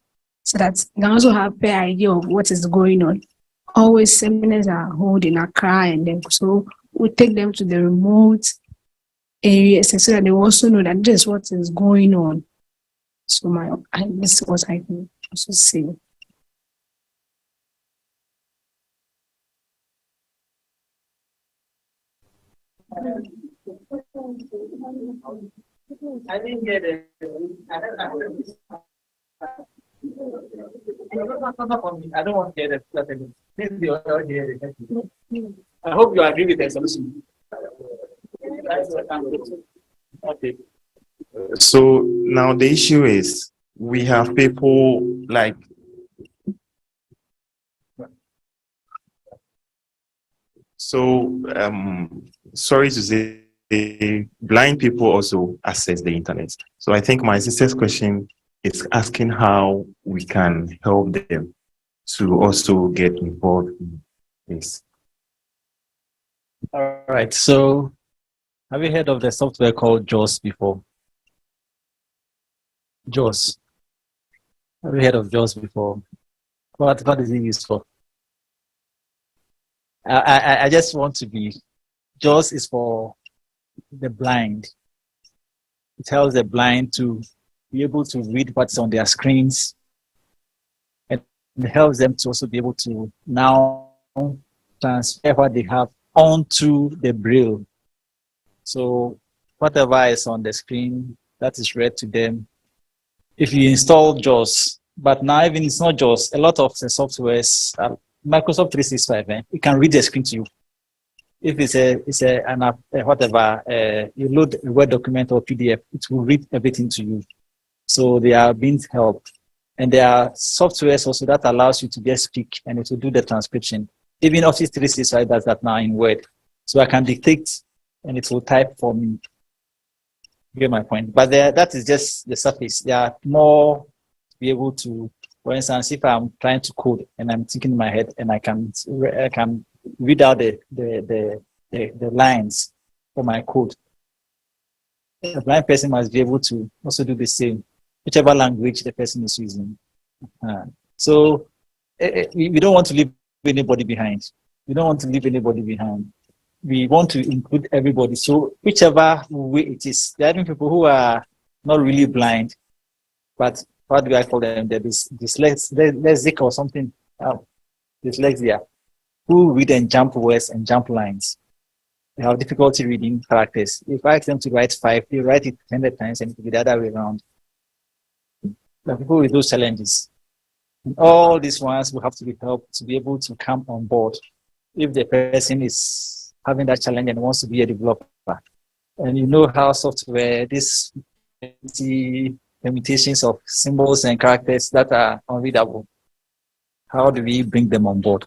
so that they can also have a fair idea of what is going on. Always seminars are held in Accra, and then so we take them to the remote areas so that they also know that this is what is going on. So this is what I can also say. I didn't get it. I don't want to get it. I hope you agree with the solution. Okay. So now the issue is we have people like sorry to say blind people also access the internet. So I think my sister's question is asking how we can help them to also get involved in this. All right. So have you heard of the software called JAWS before? JAWS. Have you heard of JAWS before? What is it used for? I just want to be, JAWS is for the blind. It helps the blind to be able to read what's on their screens. And it helps them to also be able to now transfer what they have onto the Braille. So whatever is on the screen, that is read to them. If you install JAWS, but now even it's not JAWS, a lot of the softwares, Microsoft 365, it can read the screen to you. If it's an app, whatever, you load a Word document or PDF, it will read everything to you. So they are being helped. And there are softwares also that allows you to just speak and it will do the transcription. Even Office 365 does that now in Word. So I can dictate and it will type for me. You get my point. But that is just the surface. There are more to be able to, for instance, if I'm trying to code and I'm thinking in my head and I can read out the lines for my code. A blind person must be able to also do the same, whichever language the person is using. So we don't want to leave anybody behind. We don't want to leave anybody behind. We want to include everybody. So whichever way it is, there are people who are not really blind, but what do I call them? They're dyslexic or something. Dyslexia. Who read and jump words and jump lines. They have difficulty reading characters. If I ask them to write 5, they write it 100 times and it will be the other way around. The people with those challenges. And all these ones will have to be helped to be able to come on board if the person is having that challenge and wants to be a developer. And you know how software, these limitations of symbols and characters that are unreadable, how do we bring them on board?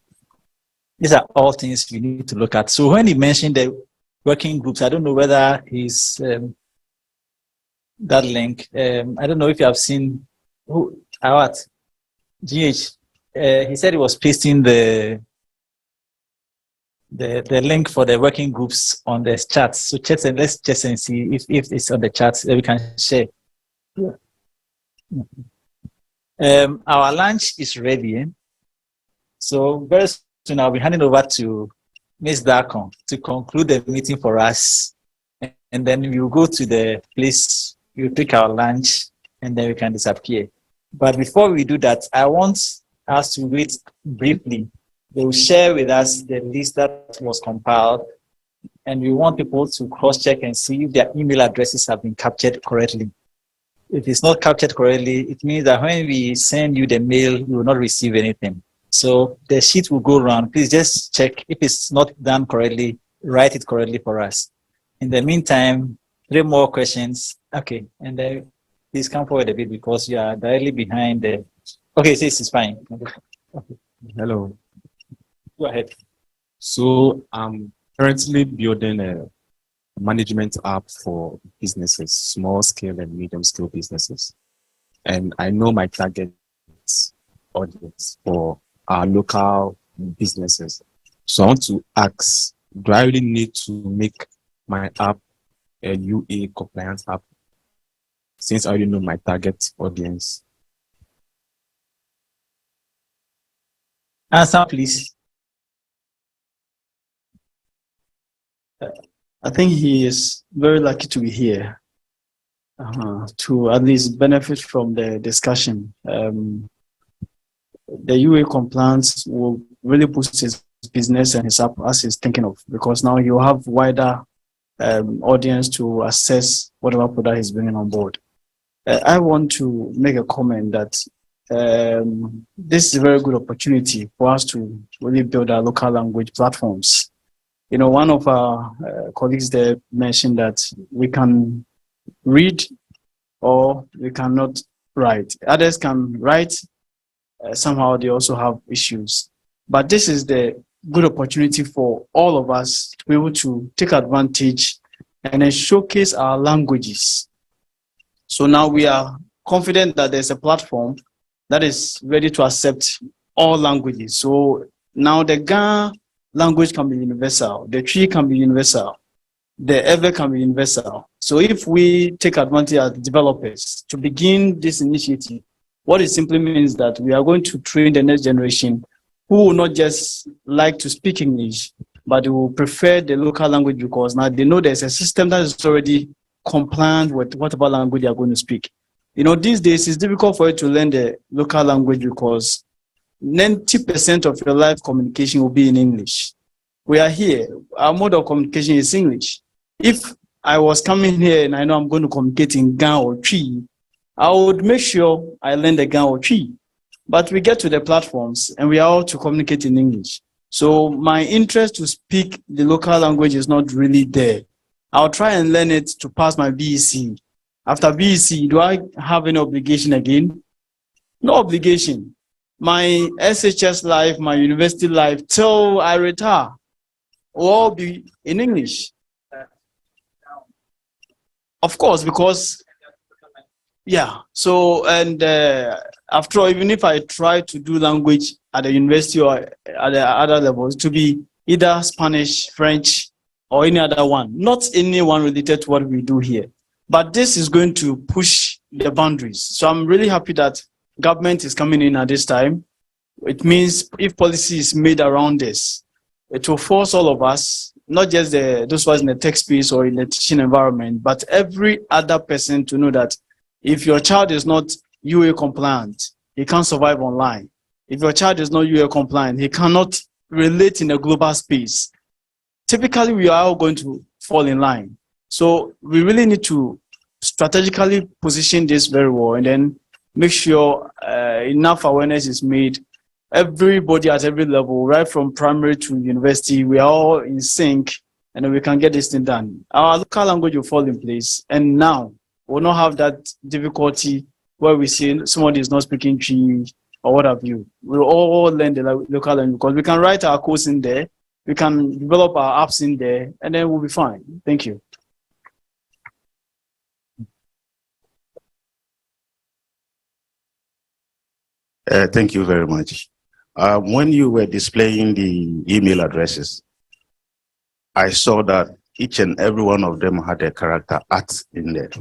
These are all things we need to look at. So when he mentioned the working groups, I don't know whether he's that link. I don't know if you have seen what GH. He said he was pasting the link for the working groups on the chat. So let's check and see if it's on the chat that we can share. Our lunch is ready. So very soon I'll be handing over to Ms. Darkon to conclude the meeting for us. And then we'll go to the place, we'll take our lunch, and then we can disappear. But before we do that, I want us to wait briefly. They will share with us the list that was compiled, and we want people to cross-check and see if their email addresses have been captured correctly. If it's not captured correctly, it means that when we send you the mail, you will not receive anything. So the sheet will go around. Please just check if it's not done correctly, write it correctly for us. In the meantime, 3 more questions. Okay, and then please come forward a bit because you are directly behind the... Okay, this is fine. Okay. Hello. Go ahead. So I'm currently building a management app for businesses, small scale and medium scale businesses. And I know my target audience for our local businesses. So I want to ask, do I really need to make my app a UA compliance app since I already know my target audience? Answer, please. I think he is very lucky to be here to at least benefit from the discussion. The UA compliance will really boost his business and his app as he's thinking of, because now you have wider audience to assess whatever product he's bringing on board. I want to make a comment that this is a very good opportunity for us to really build our local language platforms. You know, one of our colleagues there mentioned that we can read or we cannot write. Others can write, somehow they also have issues. But this is the good opportunity for all of us to be able to take advantage and then showcase our languages. So now we are confident that there's a platform that is ready to accept all languages. So now the Ga language can be universal, the Twi can be universal, the Ewe can be universal. So if we take advantage as developers to begin this initiative, what it simply means that we are going to train the next generation who will not just like to speak English, but they will prefer the local language because now they know there's a system that is already compliant with whatever language you're going to speak. You know, these days it's difficult for you to learn the local language because 90% of your life communication will be in English. We are here. Our mode of communication is English. If I was coming here and I know I'm going to communicate in Ga or Twi, I would make sure I learn the Ga or Twi. But we get to the platforms and we are all to communicate in English. So my interest to speak the local language is not really there. I'll try and learn it to pass my BEC. After BEC, do I have any obligation again? No obligation. My SHS life, my university life, till I retire, will all be in English. Of course, because, yeah. So, and after all, even if I try to do language at the university or at the other levels, to be either Spanish, French, or any other one, not anyone related to what we do here. But this is going to push the boundaries. So I'm really happy that government is coming in at this time. It means if policy is made around this, it will force all of us, not just those who are in the tech space or in the teaching environment, but every other person to know that if your child is not UA compliant, he can't survive online. If your child is not UA compliant, he cannot relate in a global space. Typically, we are all going to fall in line. So we really need to strategically position this very well and then make sure enough awareness is made. Everybody at every level, right from primary to university, we are all in sync and then we can get this thing done. Our local language will fall in place. And now we'll not have that difficulty where we see somebody is not speaking Twi or what have you. We'll all learn the local language because we can write our course in there, we can develop our apps in there, and then we'll be fine. Thank you. Thank you very much. When you were displaying the email addresses, I saw that each and every one of them had a character @ in there.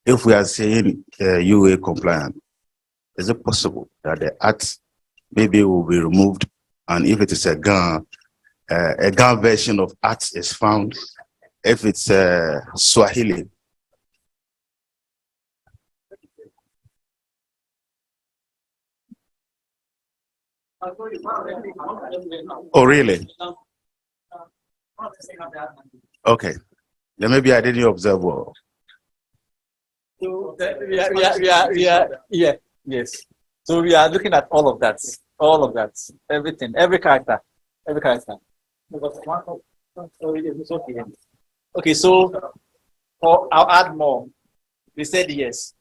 If we are saying UA compliant, is it possible that the @ maybe will be removed? And if it is a GAN version of @ is found, if it's Swahili. Oh, really? Okay. Then maybe I didn't observe well. So yes. So we are looking at all of that, everything, every character. Okay, so I'll add more. We said yes.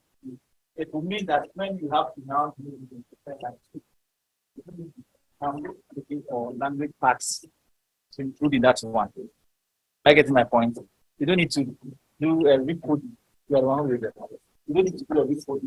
It will mean that when you have to now I'm looking for language packs to include in that one. I get my point. You don't need to do a recode. You are wrong with it. You don't need to do a recode.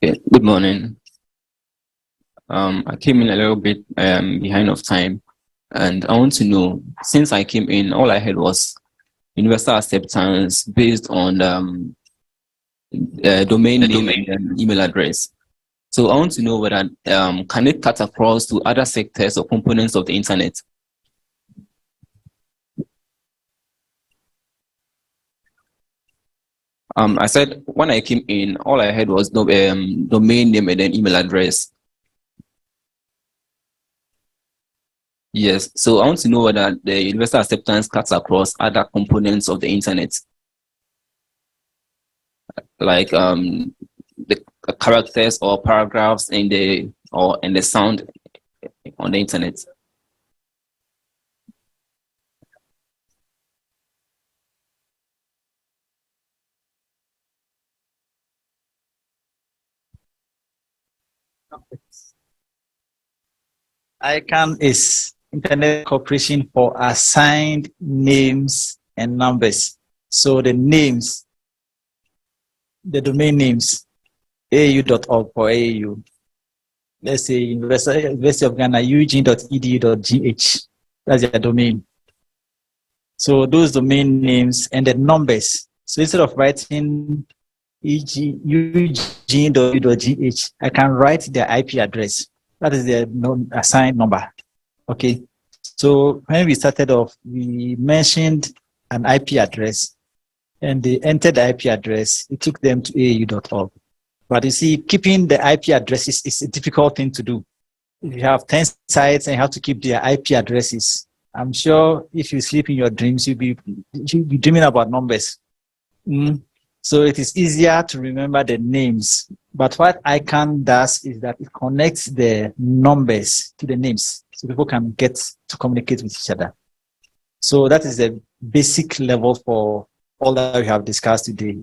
Okay, good morning. I came in a little bit behind of time, and I want to know, since I came in, all I had was universal acceptance based on domain name and email address. So I want to know whether can it cut across to other sectors or components of the internet? I said when I came in, all I had was domain name and then email address. Yes, so I want to know whether the universal acceptance cuts across other components of the internet, like the characters or paragraphs in the sound on the internet. ICANN is Internet Corporation for Assigned Names and Numbers. So the names, the domain names, AAU.org for AAU, let's say University of Ghana, ug.edu.gh. That's their domain. So those domain names and the numbers. So instead of writing ug.edu.gh, I can write their IP address. That is their assigned number. Okay. So when we started off, we mentioned an IP address, and they entered the IP address. It took them to aau.org. But you see, keeping the IP addresses is a difficult thing to do. If you have 10 sites and you have to keep their IP addresses, I'm sure if you sleep in your dreams, you'll be dreaming about numbers. So it is easier to remember the names. But what ICANN does is that it connects the numbers to the names so people can get to communicate with each other. So that is the basic level for all that we have discussed today.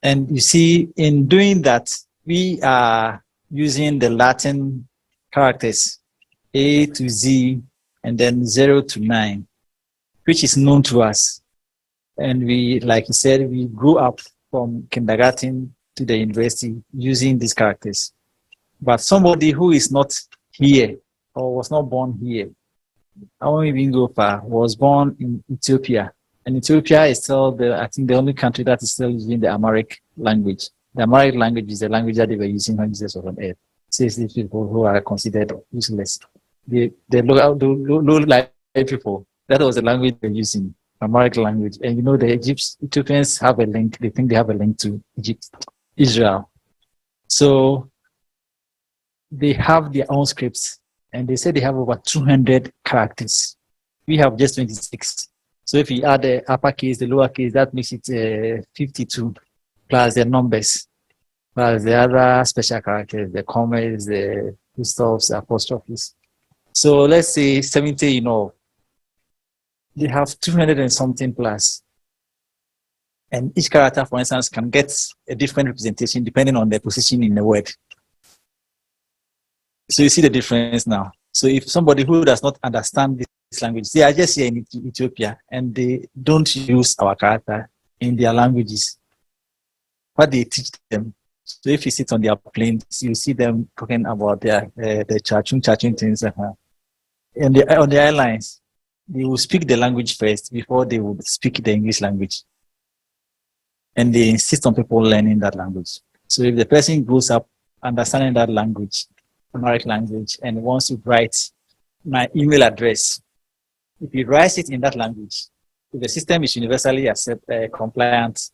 And you see, in doing that, we are using the Latin characters, A to Z, and then 0 to 9, which is known to us. And we, like you said, we grew up from kindergarten to the university using these characters. But somebody who is not here or was not born here, I won't even go far, was born in Ethiopia. And Ethiopia is still, I think, the only country that is still using the Amharic language. The Amharic language is the language that they were using when Jesus was on earth. Says these people who are considered useless. They low like people. That was the language they're using, Amharic language. And you know, the Ethiopians have a link. They think they have a link to Israel. So they have their own scripts, and they say they have over 200 characters. We have just 26. So if you add the uppercase, the lowercase, that makes it 52, plus the numbers, plus the other special characters, the commas, the full stops, the apostrophes. So let's say 70, you know, they have 200 and something plus. And each character, for instance, can get a different representation depending on their position in the word. So you see the difference now. So if somebody who does not understand this language, they are just here in Ethiopia and they don't use our character in their languages, what they teach them. So if you sit on their planes, you see them talking about their the chachung things. And on the airlines, they will speak the language first before they would speak the English language. And they insist on people learning that language. So if the person grows up understanding that language, Amharic language, and wants to write my email address, if he writes it in that language, if the system is universally compliant,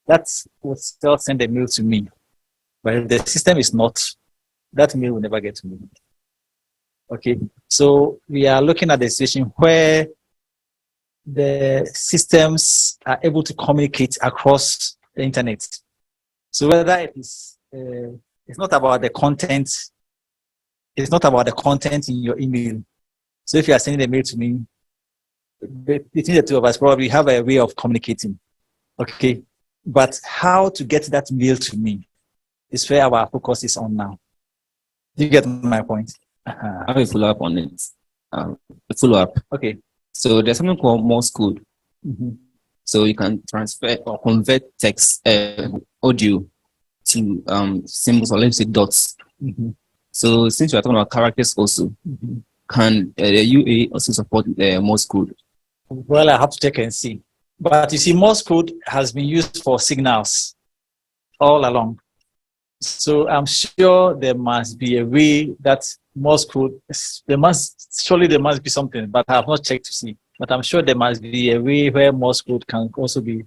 that will still send a mail to me. But if the system is not, that mail will never get to me. Okay, so we are looking at the situation where the systems are able to communicate across the internet. So whether it is, it's not about the content, it's not about the content in your email. So if you are sending a mail to me, between the two of us probably have a way of communicating. Okay, but how to get that mail to me is where our focus is on now. Do you get my point? I have a follow-up on it. A follow-up. Okay. So there's something called Morse code. Mm-hmm. So you can transfer or convert text, audio to symbols, or let's say dots. Mm-hmm. So since we are talking about characters also, can the UA also support Morse code? Well, I have to check and see. But you see, Morse code has been used for signals all along. So I'm sure there must be a way that Morse code, surely there must be something, but I have not checked to see. But I'm sure there must be a way where Morse code can also be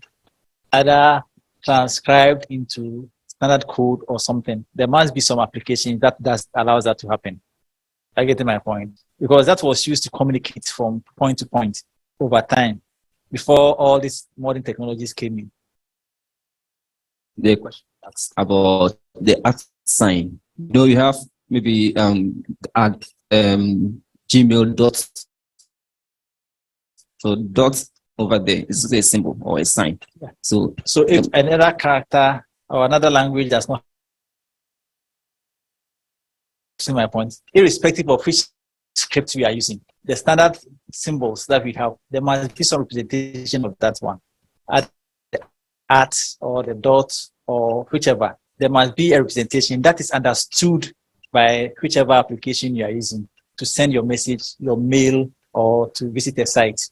either transcribed into standard code or something. There must be some application that allows that to happen. I get my point. Because that was used to communicate from point to point over time before all these modern technologies came in. The question about the @ sign. You know, you have maybe at Gmail dots. So dots over there is a symbol or a sign. Yeah. So if another character or another language does not, see my point, irrespective of which script we are using, the standard symbols that we have, there must be some representation of that one. At the @ or the dot or whichever, there must be a representation that is understood by whichever application you are using to send your message, your mail, or to visit a site.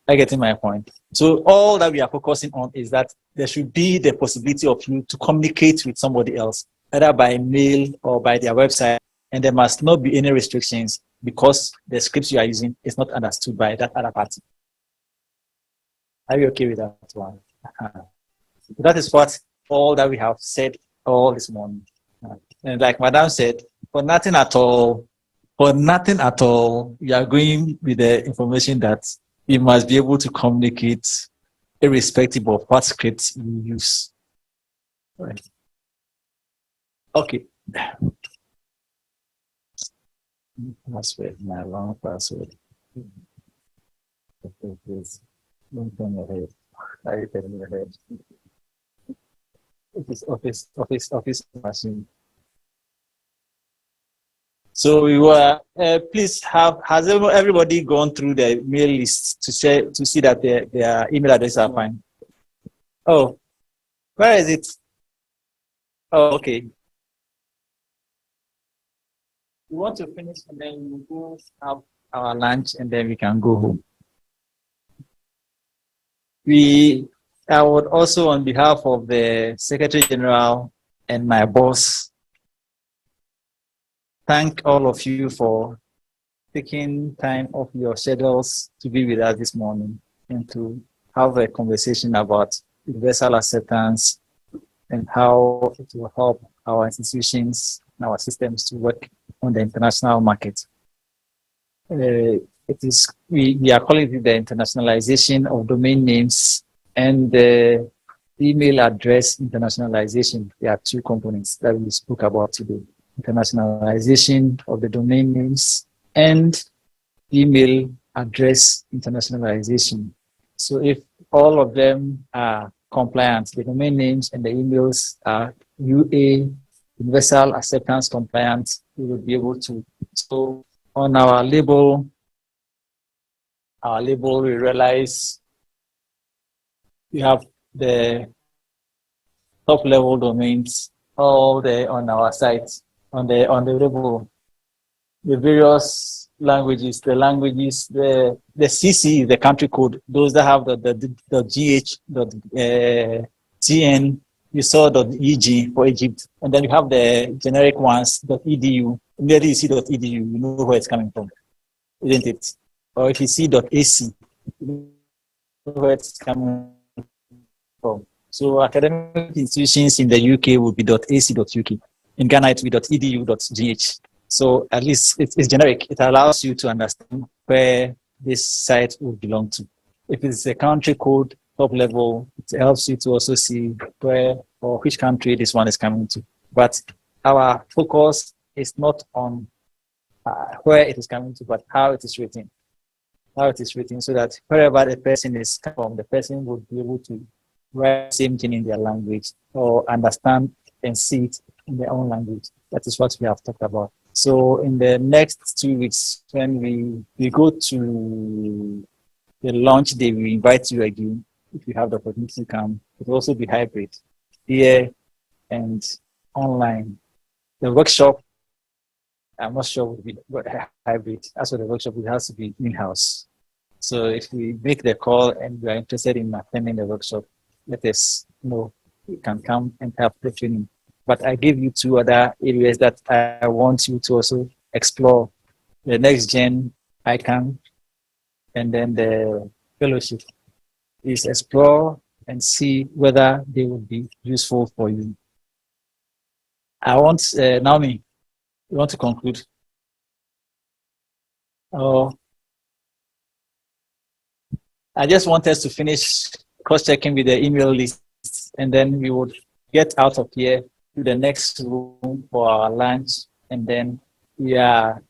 Are you getting my point? So all that we are focusing on is that there should be the possibility of you to communicate with somebody else, either by mail or by their website, and there must not be any restrictions because the scripts you are using is not understood by that other party. Are you okay with that one? That is what all that we have said all this morning. And like Madam said, for nothing at all, we are going with the information that you must be able to communicate irrespective of what script you use. Right. Okay. Password, my long password. Okay, please. Don't turn your head. Are you turning your head? It is office machine. So we were, please has everybody gone through the mail list to see that their email addresses are fine? Oh, where is it? Oh, okay. We want to finish and then we go have our lunch and then we can go home. I would also, on behalf of the Secretary General and my boss, thank all of you for taking time off your schedules to be with us this morning and to have a conversation about universal acceptance and how it will help our institutions and our systems to work on the international market. We are calling it the internationalization of domain names and the email address internationalization. There are two components that we spoke about today. Internationalization of the domain names and email address internationalization. So if all of them are compliant, the domain names and the emails are UA, universal acceptance compliant, we will be able to. So on our label, we realize we have the top level domains all there on our site, on the label, the various languages, the CC, the country code, those that have the GH, TN, you saw .eg for Egypt, and then you have the generic ones, .edu. Immediately you see .edu, you know where it's coming from, isn't it? Or if you see .ac, you know where it's coming from. So academic institutions in the UK will be .ac.uk. In Ghana, it will be .edu.gh. So at least it's generic. It allows you to understand where this site will belong to. If it's a country code, top level, it helps you to also see where or which country this one is coming to. But our focus is not on where it is coming to, but how it is written. How it is written, so that wherever the person is from, the person would be able to write the same thing in their language or understand and see it in their own language. That is what we have talked about. So in the next 2 weeks, when we go to the launch day, we invite you again. If you have the opportunity to come, it will also be hybrid, here and online. The workshop, I'm not sure will be hybrid. As for the workshop, it has to be in-house. So if we make the call and we are interested in attending the workshop, let us know. You can come and have the training. But I gave you two other areas that I want you to also explore. The next gen ICANN and then the fellowship is explore and see whether they would be useful for you. I want, Naomi, you want to conclude? Oh, I just want us to finish cross-checking with the email list, and then we would get out of here to the next room for our lunch, and then we are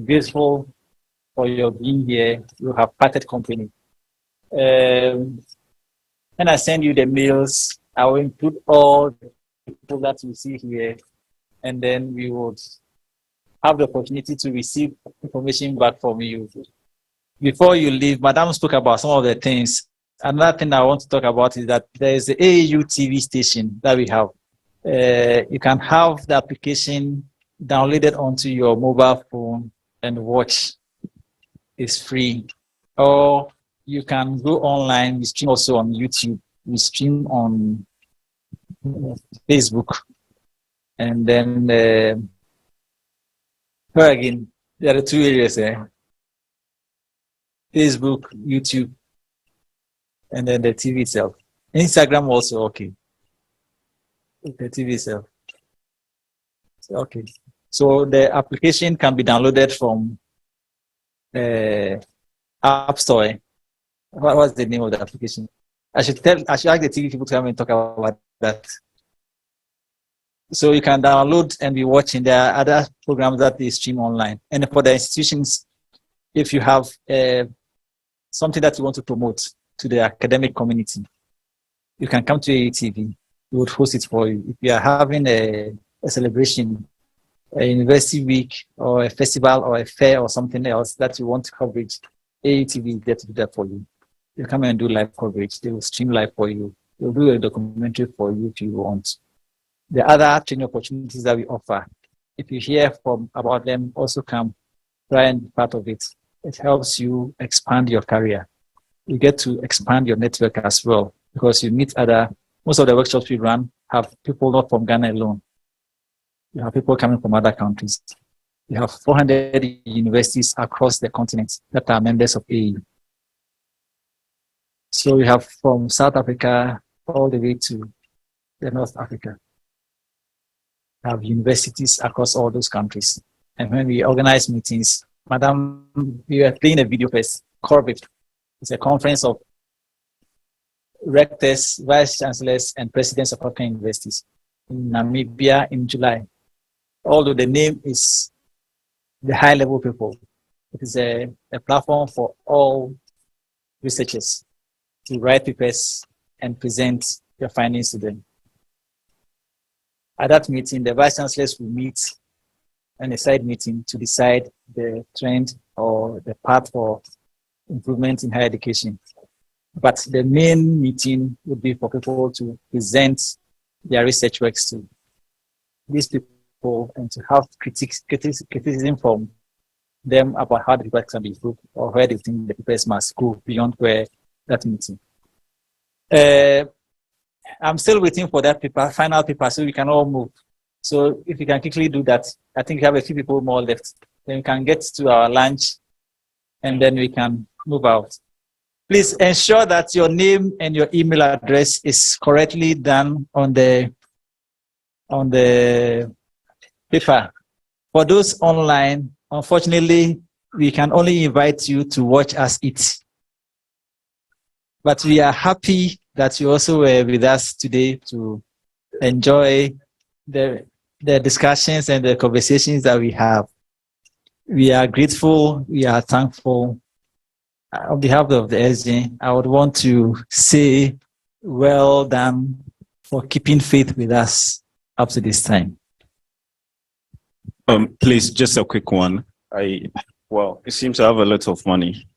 grateful for your being here. You have parted company. When I send you the mails, I will include all the people that you see here, and then we would have the opportunity to receive information back from you. Before you leave, Madam spoke about some of the things. Another thing I want to talk about is that there is the AAU TV station that we have. You can have the application download it onto your mobile phone and watch. It's free. Or you can go online. We stream also on YouTube. We stream on Facebook. And then, again, there are 2 areas there. Facebook, YouTube, and then the TV itself. Instagram also, okay. The TV itself. Okay. So the application can be downloaded from App Store. What's the name of the application? I should ask the TV people to come and talk about that. So you can download and be watching. There are other programs that they stream online. And for the institutions, if you have something that you want to promote to the academic community, you can come to AUTV. We would host it for you. If you are having a celebration, a university week, or a festival, or a fair, or something else that you want coverage, AUTV is there to do that for you. You come and do live coverage. They will stream live for you. They'll do a documentary for you if you want. The other training opportunities that we offer, if you hear about them, also come try and be part of it. It helps you expand your career. You get to expand your network as well, because you meet most of the workshops we run have people not from Ghana alone. You have people coming from other countries. You have 400 universities across the continent that are members of AU. So we have from South Africa all the way to the North Africa. We have universities across all those countries. And when we organize meetings, Madam, we are playing a video first, CORVIP. It's a conference of rectors, vice chancellors, and presidents of African universities in Namibia in July. Although the name is the high-level people, it is a platform for all researchers to write papers and present their findings to them. At that meeting, the vice chancellors will meet in a side meeting to decide the trend or the path for improvement in higher education. But the main meeting would be for people to present their research works to these people and to have criticism from them about how the papers can be improved or where they think the papers must go beyond where that meeting. I'm still waiting for that paper, final paper, so we can all move. So if you can quickly do that, I think we have a few people more left. Then we can get to our lunch and then we can move out. Please ensure that your name and your email address is correctly done on the paper. For those online, unfortunately, we can only invite you to watch us eat. But we are happy that you also were with us today to enjoy the discussions and the conversations that we have. We are grateful, we are thankful. On behalf of the SJ, I would want to say well done for keeping faith with us up to this time. Please, just a quick one. It seems I have a lot of money.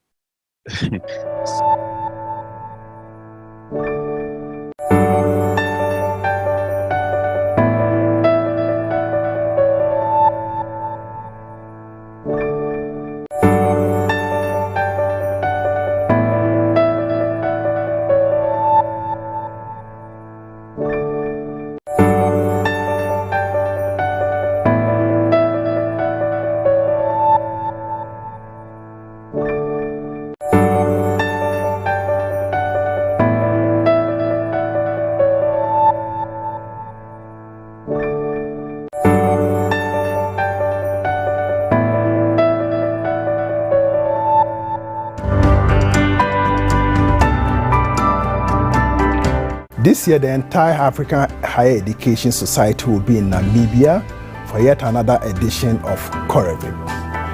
This year, the entire African Higher Education Society will be in Namibia for yet another edition of COREVIP.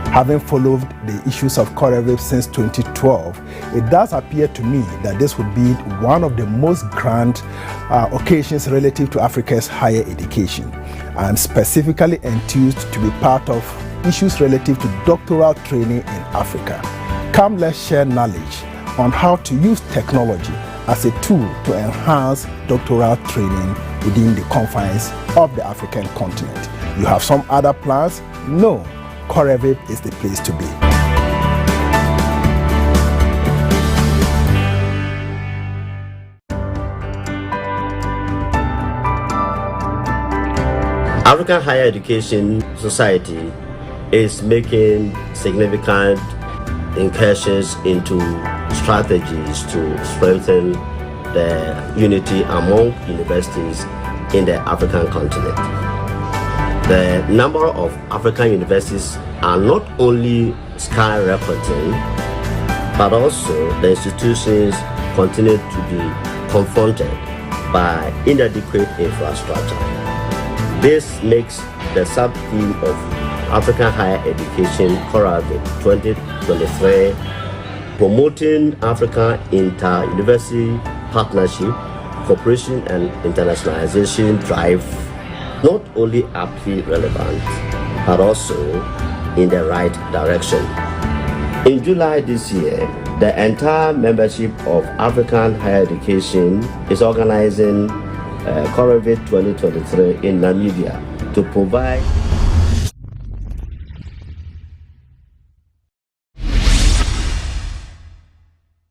Having followed the issues of COREVIP since 2012, it does appear to me that this would be one of the most grand occasions relative to Africa's higher education. I am specifically enthused to be part of issues relative to doctoral training in Africa. Come, let's share knowledge on how to use technology as a tool to enhance doctoral training within the confines of the African continent. You have some other plans? No, Corevip is the place to be. African Higher Education Society is making significant incursions into strategies to strengthen the unity among universities in the African continent. The number of African universities are not only skyrocketing, but also the institutions continue to be confronted by inadequate infrastructure. This makes the sub-theme of African Higher Education Corevip 2023, promoting African inter-university partnership, cooperation and internationalization drive, not only aptly relevant, but also in the right direction. In July this year, the entire membership of African Higher Education is organizing Corevip 2023 in Namibia to provide